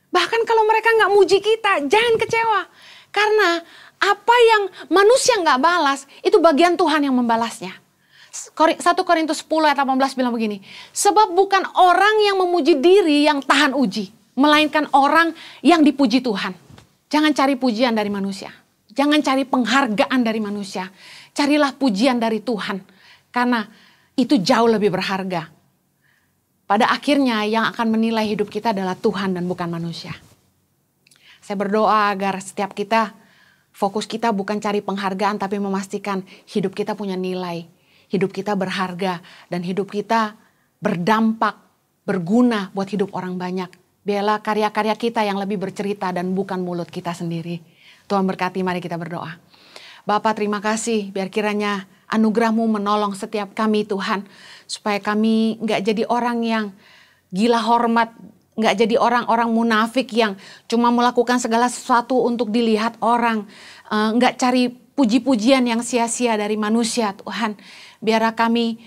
Speaker 10: Bahkan kalau mereka nggak muji kita, jangan kecewa. Karena apa yang manusia nggak balas, itu bagian Tuhan yang membalasnya. 1 Korintus 10 ayat 18 bilang begini, sebab bukan orang yang memuji diri yang tahan uji, melainkan orang yang dipuji Tuhan. Jangan cari pujian dari manusia. Jangan cari penghargaan dari manusia. Carilah pujian dari Tuhan. Karena itu jauh lebih berharga. Pada akhirnya yang akan menilai hidup kita adalah Tuhan dan bukan manusia. Saya berdoa agar setiap kita, fokus kita bukan cari penghargaan, tapi memastikan hidup kita punya nilai. Hidup kita berharga dan hidup kita berdampak, berguna buat hidup orang banyak. Biarlah karya-karya kita yang lebih bercerita dan bukan mulut kita sendiri. Tuhan berkati, mari kita berdoa. Bapa, terima kasih, biar kiranya anugerah-Mu menolong setiap kami Tuhan. Supaya kami nggak jadi orang yang gila hormat, nggak jadi orang-orang munafik yang cuma melakukan segala sesuatu untuk dilihat orang. Nggak cari puji-pujian yang sia-sia dari manusia Tuhan. Biarlah kami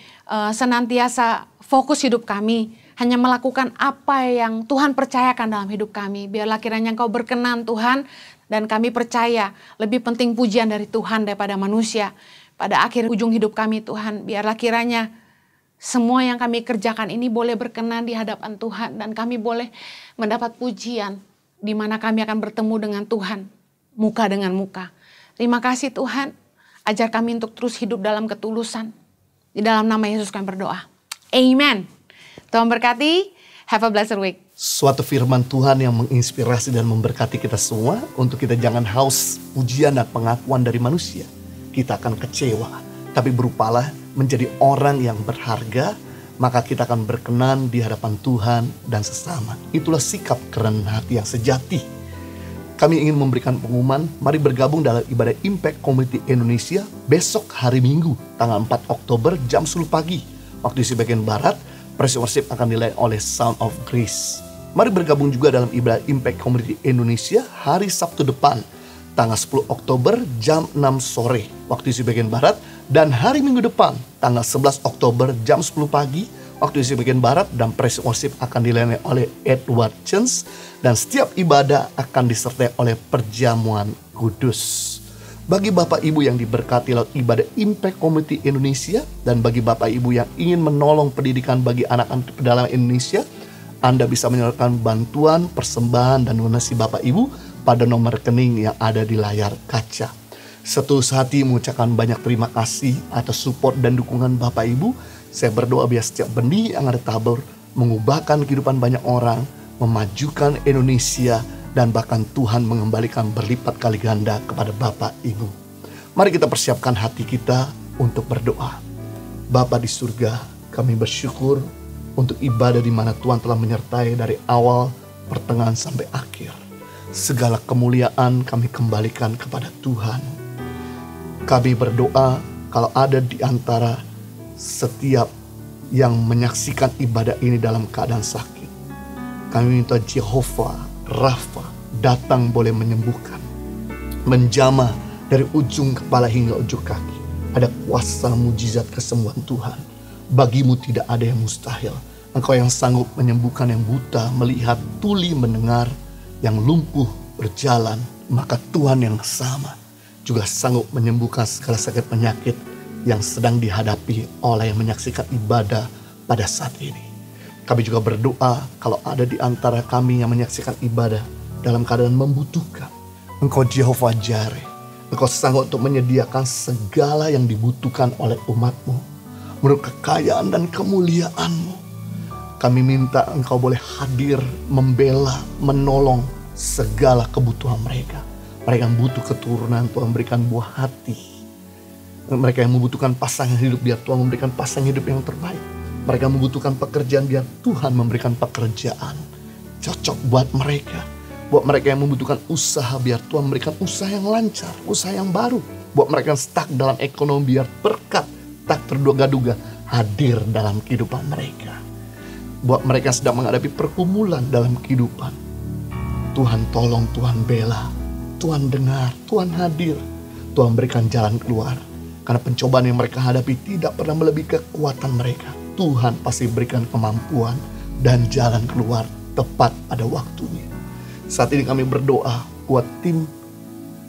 Speaker 10: senantiasa fokus hidup kami hanya melakukan apa yang Tuhan percayakan dalam hidup kami. Biarlah kiranya Engkau berkenan Tuhan, dan kami percaya lebih penting pujian dari Tuhan daripada manusia. Pada akhir ujung hidup kami Tuhan, biarlah kiranya semua yang kami kerjakan ini boleh berkenan di hadapan Tuhan, dan kami boleh mendapat pujian di mana kami akan bertemu dengan Tuhan muka dengan muka. Terima kasih Tuhan, ajar kami untuk terus hidup dalam ketulusan. Di dalam nama Yesus kami berdoa. Amen. Tuhan berkati. Have a blessed week.
Speaker 6: Suatu firman Tuhan yang menginspirasi dan memberkati kita semua untuk kita jangan haus pujian dan pengakuan dari manusia. Kita akan kecewa, tapi berupalah menjadi orang yang berharga, maka kita akan berkenan di hadapan Tuhan dan sesama. Itulah sikap kerendahan hati yang sejati. Kami ingin memberikan pengumuman, mari bergabung dalam ibadah Impact Community Indonesia besok hari Minggu, tanggal 4 Oktober jam 10 pagi. Waktu di bagian Barat, praise worship akan dilayani oleh Sound of Grace. Mari bergabung juga dalam ibadah Impact Community Indonesia hari Sabtu depan, tanggal 10 Oktober jam 6 sore, waktu di bagian Barat. Dan hari Minggu depan, tanggal 11 Oktober jam 10 pagi, waktu di bagian Barat. Dan praise worship akan dilayani oleh Edward Chance. Dan setiap ibadah akan disertai oleh perjamuan kudus. Bagi Bapak Ibu yang diberkati lewat ibadah Impact Community Indonesia, dan bagi Bapak Ibu yang ingin menolong pendidikan bagi anak-anak pedalaman Indonesia, Anda bisa menyalurkan bantuan, persembahan, dan donasi Bapak Ibu pada nomor rekening yang ada di layar kaca. Setulus hati mengucapkan banyak terima kasih atas support dan dukungan Bapak Ibu. Saya berdoa biar setiap benih yang ada tabur mengubahkan kehidupan banyak orang, memajukan Indonesia, dan bahkan Tuhan mengembalikan berlipat kali ganda kepada Bapak Ibu. Mari kita persiapkan hati kita untuk berdoa. Bapa di surga, kami bersyukur untuk ibadah di mana Tuhan telah menyertai dari awal, pertengahan sampai akhir. Segala kemuliaan kami kembalikan kepada Tuhan. Kami berdoa kalau ada di antara setiap yang menyaksikan ibadah ini dalam keadaan sakit, kami minta Jehovah Rafa datang boleh menyembuhkan, menjamah dari ujung kepala hingga ujung kaki. Ada kuasa mujizat kesembuhan Tuhan. Bagimu tidak ada yang mustahil. Engkau yang sanggup menyembuhkan yang buta melihat, tuli mendengar, yang lumpuh berjalan. Maka Tuhan yang sama juga sanggup menyembuhkan segala sakit penyakit yang sedang dihadapi oleh yang menyaksikan ibadah pada saat ini. Kami juga berdoa kalau ada di antara kami yang menyaksikan ibadah dalam keadaan membutuhkan. Engkau Jehovah Jireh. Engkau sanggup untuk menyediakan segala yang dibutuhkan oleh umat-Mu. Menurut kekayaan dan kemuliaan-Mu. Kami minta Engkau boleh hadir, membela, menolong segala kebutuhan mereka. Mereka yang butuh keturunan, Tuhan berikan buah hati. Mereka yang membutuhkan pasangan hidup, biar Tuhan memberikan pasangan hidup yang terbaik. Mereka membutuhkan pekerjaan, biar Tuhan memberikan pekerjaan cocok buat mereka. Buat mereka yang membutuhkan usaha, biar Tuhan memberikan usaha yang lancar, usaha yang baru. Buat mereka yang stuck dalam ekonomi, biar berkat tak terduga-duga hadir dalam kehidupan mereka. Buat mereka yang sedang menghadapi pergumulan dalam kehidupan, Tuhan tolong, Tuhan bela, Tuhan dengar, Tuhan hadir, Tuhan berikan jalan keluar. Karena pencobaan yang mereka hadapi tidak pernah melebihi kekuatan mereka. Tuhan pasti berikan kemampuan dan jalan keluar tepat pada waktunya. Saat ini kami berdoa buat tim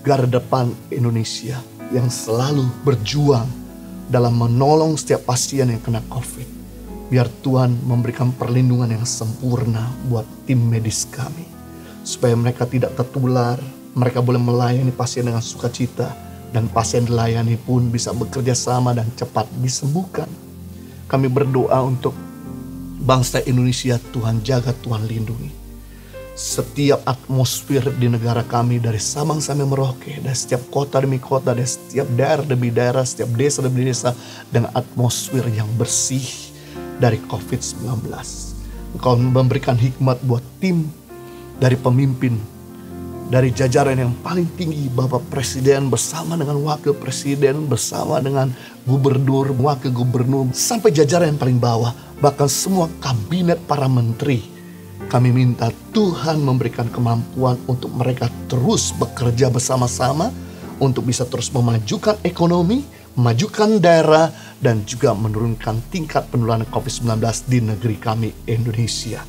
Speaker 6: garda depan Indonesia yang selalu berjuang dalam menolong setiap pasien yang kena COVID. Biar Tuhan memberikan perlindungan yang sempurna buat tim medis kami. Supaya mereka tidak tertular, mereka boleh melayani pasien dengan sukacita, dan pasien dilayani pun bisa bekerja sama dan cepat disembuhkan. Kami berdoa untuk bangsa Indonesia, Tuhan jaga, Tuhan lindungi. Setiap atmosfer di negara kami, dari Sabang sampai Merauke, dari setiap kota demi kota, dari setiap daerah demi daerah, setiap desa demi desa, dengan atmosfer yang bersih dari COVID-19. Engkau memberikan hikmat buat tim dari pemimpin, dari jajaran yang paling tinggi, Bapak Presiden bersama dengan Wakil Presiden, bersama dengan Gubernur, Wakil Gubernur, sampai jajaran yang paling bawah, bahkan semua kabinet para menteri. Kami minta Tuhan memberikan kemampuan untuk mereka terus bekerja bersama-sama untuk bisa terus memajukan ekonomi, memajukan daerah, dan juga menurunkan tingkat penularan COVID-19 di negeri kami Indonesia.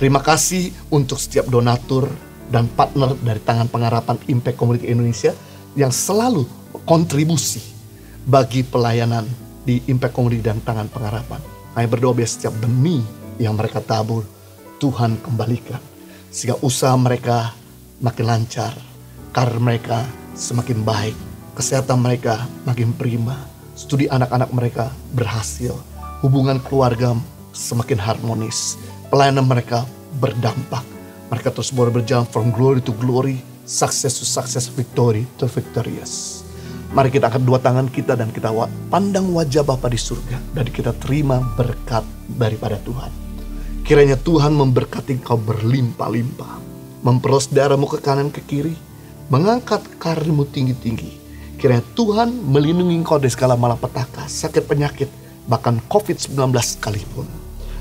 Speaker 6: Terima kasih untuk setiap donatur dan partner dari Tangan Pengharapan Impact Community Indonesia yang selalu kontribusi bagi pelayanan di Impact Community dan Tangan Pengharapan. Kami berdoa biar setiap benih yang mereka tabur Tuhan kembalikan, sehingga usaha mereka makin lancar, karir mereka semakin baik, kesehatan mereka makin prima, studi anak-anak mereka berhasil, hubungan keluarga semakin harmonis, pelayanan mereka berdampak, mereka terus boleh berjalan from glory to glory, success to success, victory to victorious. Mari kita angkat dua tangan kita dan kita pandang wajah Bapa di surga, dan kita terima berkat daripada Tuhan. Kiranya Tuhan memberkati engkau berlimpah-limpah, memperluas darahmu ke kanan ke kiri, mengangkat karirmu tinggi-tinggi. Kiranya Tuhan melindungi engkau dari segala malapetaka, sakit penyakit, bahkan COVID-19 sekalipun.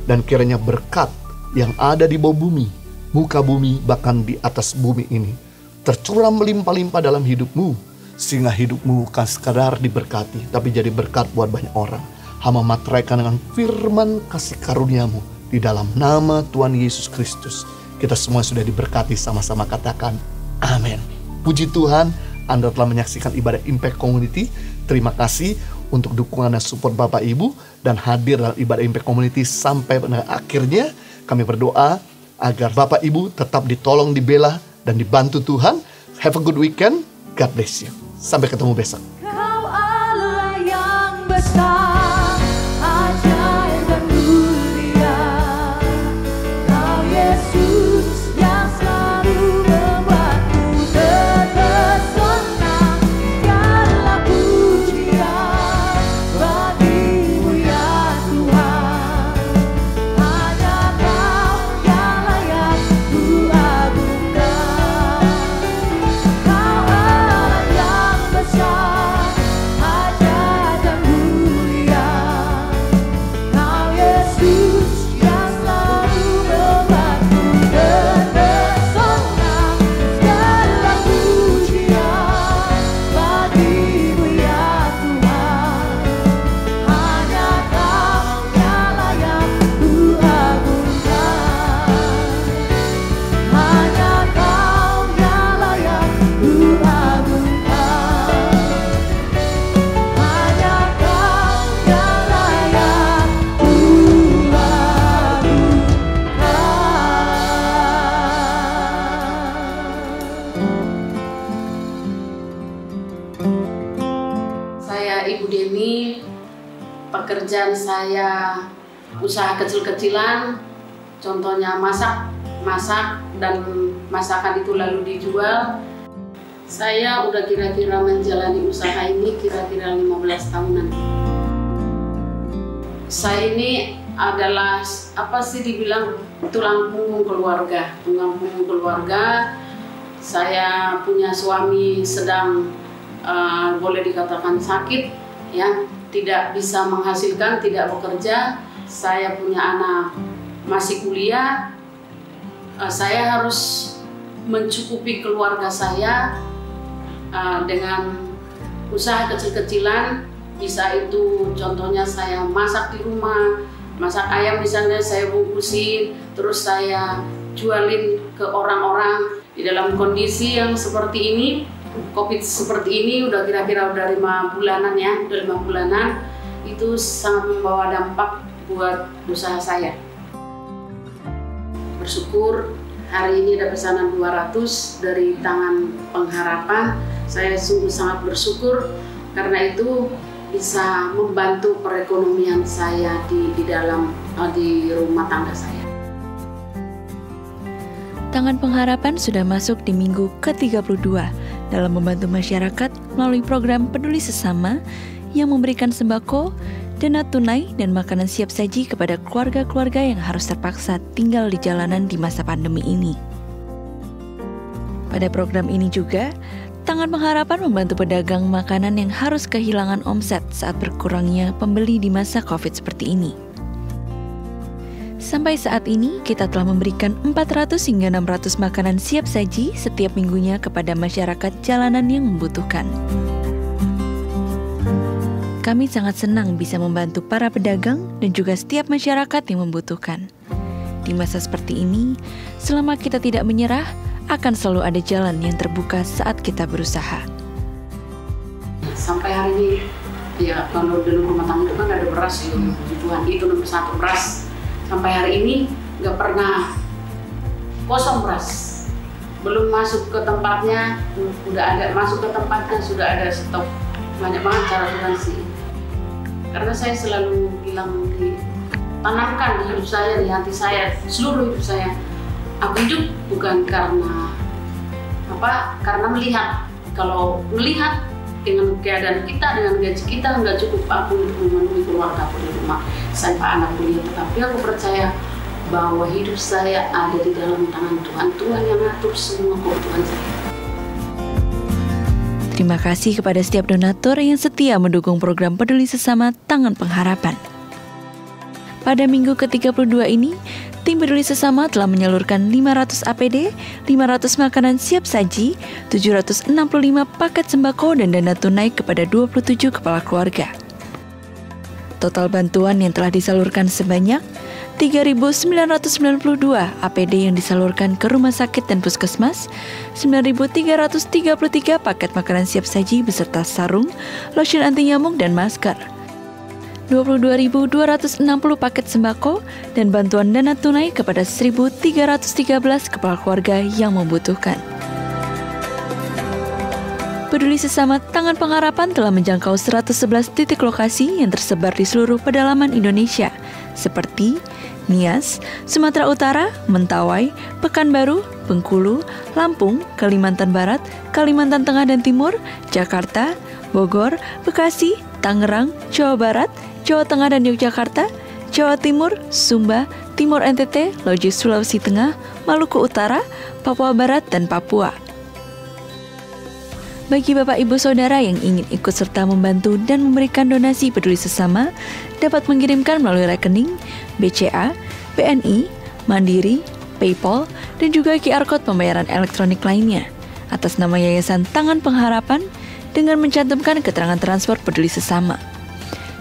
Speaker 6: Dan kiranya berkat yang ada di bawah bumi, muka bumi, bahkan di atas bumi ini, tercurah melimpah-limpah dalam hidupmu, sehingga hidupmu bukan sekadar diberkati, tapi jadi berkat buat banyak orang. Hamba materaikan dengan firman kasih karuniamu, di dalam nama Tuhan Yesus Kristus, kita semua sudah diberkati, sama-sama katakan amin. Puji Tuhan, Anda telah menyaksikan ibadah Impact Community. Terima kasih untuk dukungan dan support Bapak Ibu, dan hadir dalam ibadah Impact Community sampai akhirnya. Kami berdoa agar Bapak Ibu tetap ditolong, dibela, dan dibantu Tuhan. Have a good weekend. God bless you. Sampai ketemu besok.
Speaker 9: Kau Allah yang besar, ajaib dan mulia. Kau Yesus yang selalu membuatku terpesona. Segala pujian bagimu ya Tuhan. Hanya Kau yang layak ku agungkan. Kau Allah yang besar, ajaib dan mulia. Kau Yesus yang selalu membuatku terpesona. Segala pujian bagimu ya Tuhan. Hanya Kau yang layak ku agungkan. Hanya Kau yang layak ku agungkan. Hanya Kau yang layak ku agungkan.
Speaker 7: Saya Ibu Deni, pekerjaan saya usaha kecil-kecilan, contohnya masak dan masakan itu lalu dijual. Saya udah kira-kira menjalani usaha ini kira-kira 15 tahunan. Saya ini adalah dibilang tulang punggung keluarga. Saya punya suami sedang boleh dikatakan sakit, ya, tidak bisa menghasilkan, tidak bekerja. Saya punya anak masih kuliah. Saya harus mencukupi keluarga saya dengan usaha kecil-kecilan. Bisa itu contohnya saya masak di rumah, masak ayam misalnya saya bungkusin, terus saya jualin ke orang-orang. Di dalam kondisi yang seperti ini, COVID seperti ini udah kira-kira udah 5 bulanan ya, udah 5 bulanan, itu sangat membawa dampak buat usaha saya. Bersyukur hari ini ada pesanan 200 dari tangan pengharapan. Saya sungguh sangat bersyukur karena itu bisa membantu perekonomian saya di rumah tangga saya.
Speaker 1: Tangan Pengharapan sudah masuk di minggu ke-32 dalam membantu masyarakat melalui program Peduli Sesama yang memberikan sembako, dana tunai, dan makanan siap saji kepada keluarga-keluarga yang harus terpaksa tinggal di jalanan di masa pandemi ini. Pada program ini juga, Tangan Pengharapan membantu pedagang makanan yang harus kehilangan omset saat berkurangnya pembeli di masa COVID seperti ini. Sampai saat ini, kita telah memberikan 400 hingga 600 makanan siap saji setiap minggunya kepada masyarakat jalanan yang membutuhkan. Kami sangat senang bisa membantu para pedagang dan juga setiap masyarakat yang membutuhkan. Di masa seperti ini, selama kita tidak menyerah, akan selalu ada jalan yang terbuka saat kita berusaha.
Speaker 7: Sampai hari ini, ya kalau dulu rumah tangga itu kan ada beras ya, kebutuhan itu nomor 1 beras. Sampai hari ini nggak pernah kosong beras. Belum masuk ke tempatnya, udah ada masuk ke tempatnya, sudah ada stok. Banyak banget cara Tuhan sih. Karena saya selalu bilang tanamkan di hidup saya, di hati saya, seluruh hidup saya. Aku hidup bukan karena melihat. Kalau melihat dengan keadaan kita, dengan gaji kita nggak cukup aku untuk memenuhi keluarga aku di rumah, saya anak kuliah. Tetapi aku percaya bahwa hidup saya ada di dalam tangan Tuhan. Tuhan yang ngatur semua kebutuhan saya.
Speaker 1: Terima kasih kepada setiap donatur yang setia mendukung program Peduli Sesama Tangan Pengharapan. Pada minggu ke-32 ini, tim Peduli Sesama telah menyalurkan 500 APD, 500 makanan siap saji, 765 paket sembako dan dana tunai kepada 27 kepala keluarga. Total bantuan yang telah disalurkan sebanyak 3.992 APD yang disalurkan ke rumah sakit dan puskesmas, 9.333 paket makanan siap saji beserta sarung, lotion anti nyamuk dan masker, 22.260 paket sembako, dan bantuan dana tunai kepada 1.313 kepala keluarga yang membutuhkan. Peduli Sesama Tangan Pengharapan telah menjangkau 111 titik lokasi yang tersebar di seluruh pedalaman Indonesia, seperti Nias, Sumatera Utara, Mentawai, Pekanbaru, Bengkulu, Lampung, Kalimantan Barat, Kalimantan Tengah dan Timur, Jakarta, Bogor, Bekasi, Tangerang, Jawa Barat, Jawa Tengah dan Yogyakarta, Jawa Timur, Sumba, Timur NTT, Loji Sulawesi Tengah, Maluku Utara, Papua Barat, dan Papua. Bagi Bapak Ibu Saudara yang ingin ikut serta membantu dan memberikan donasi Peduli Sesama, dapat mengirimkan melalui rekening BCA, BNI, Mandiri, PayPal, dan juga QR Code pembayaran elektronik lainnya atas nama Yayasan Tangan Pengharapan dengan mencantumkan keterangan transfer Peduli Sesama.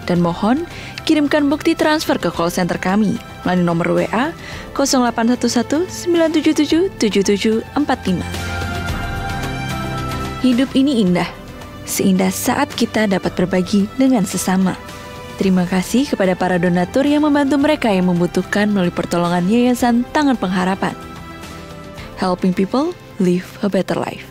Speaker 1: Dan mohon kirimkan bukti transfer ke call center kami melalui nomor WA 0811 977 7745. Hidup ini indah, seindah saat kita dapat berbagi dengan sesama. Terima kasih kepada para donatur yang membantu mereka yang membutuhkan melalui pertolongan Yayasan Tangan Pengharapan. Helping people live a better life.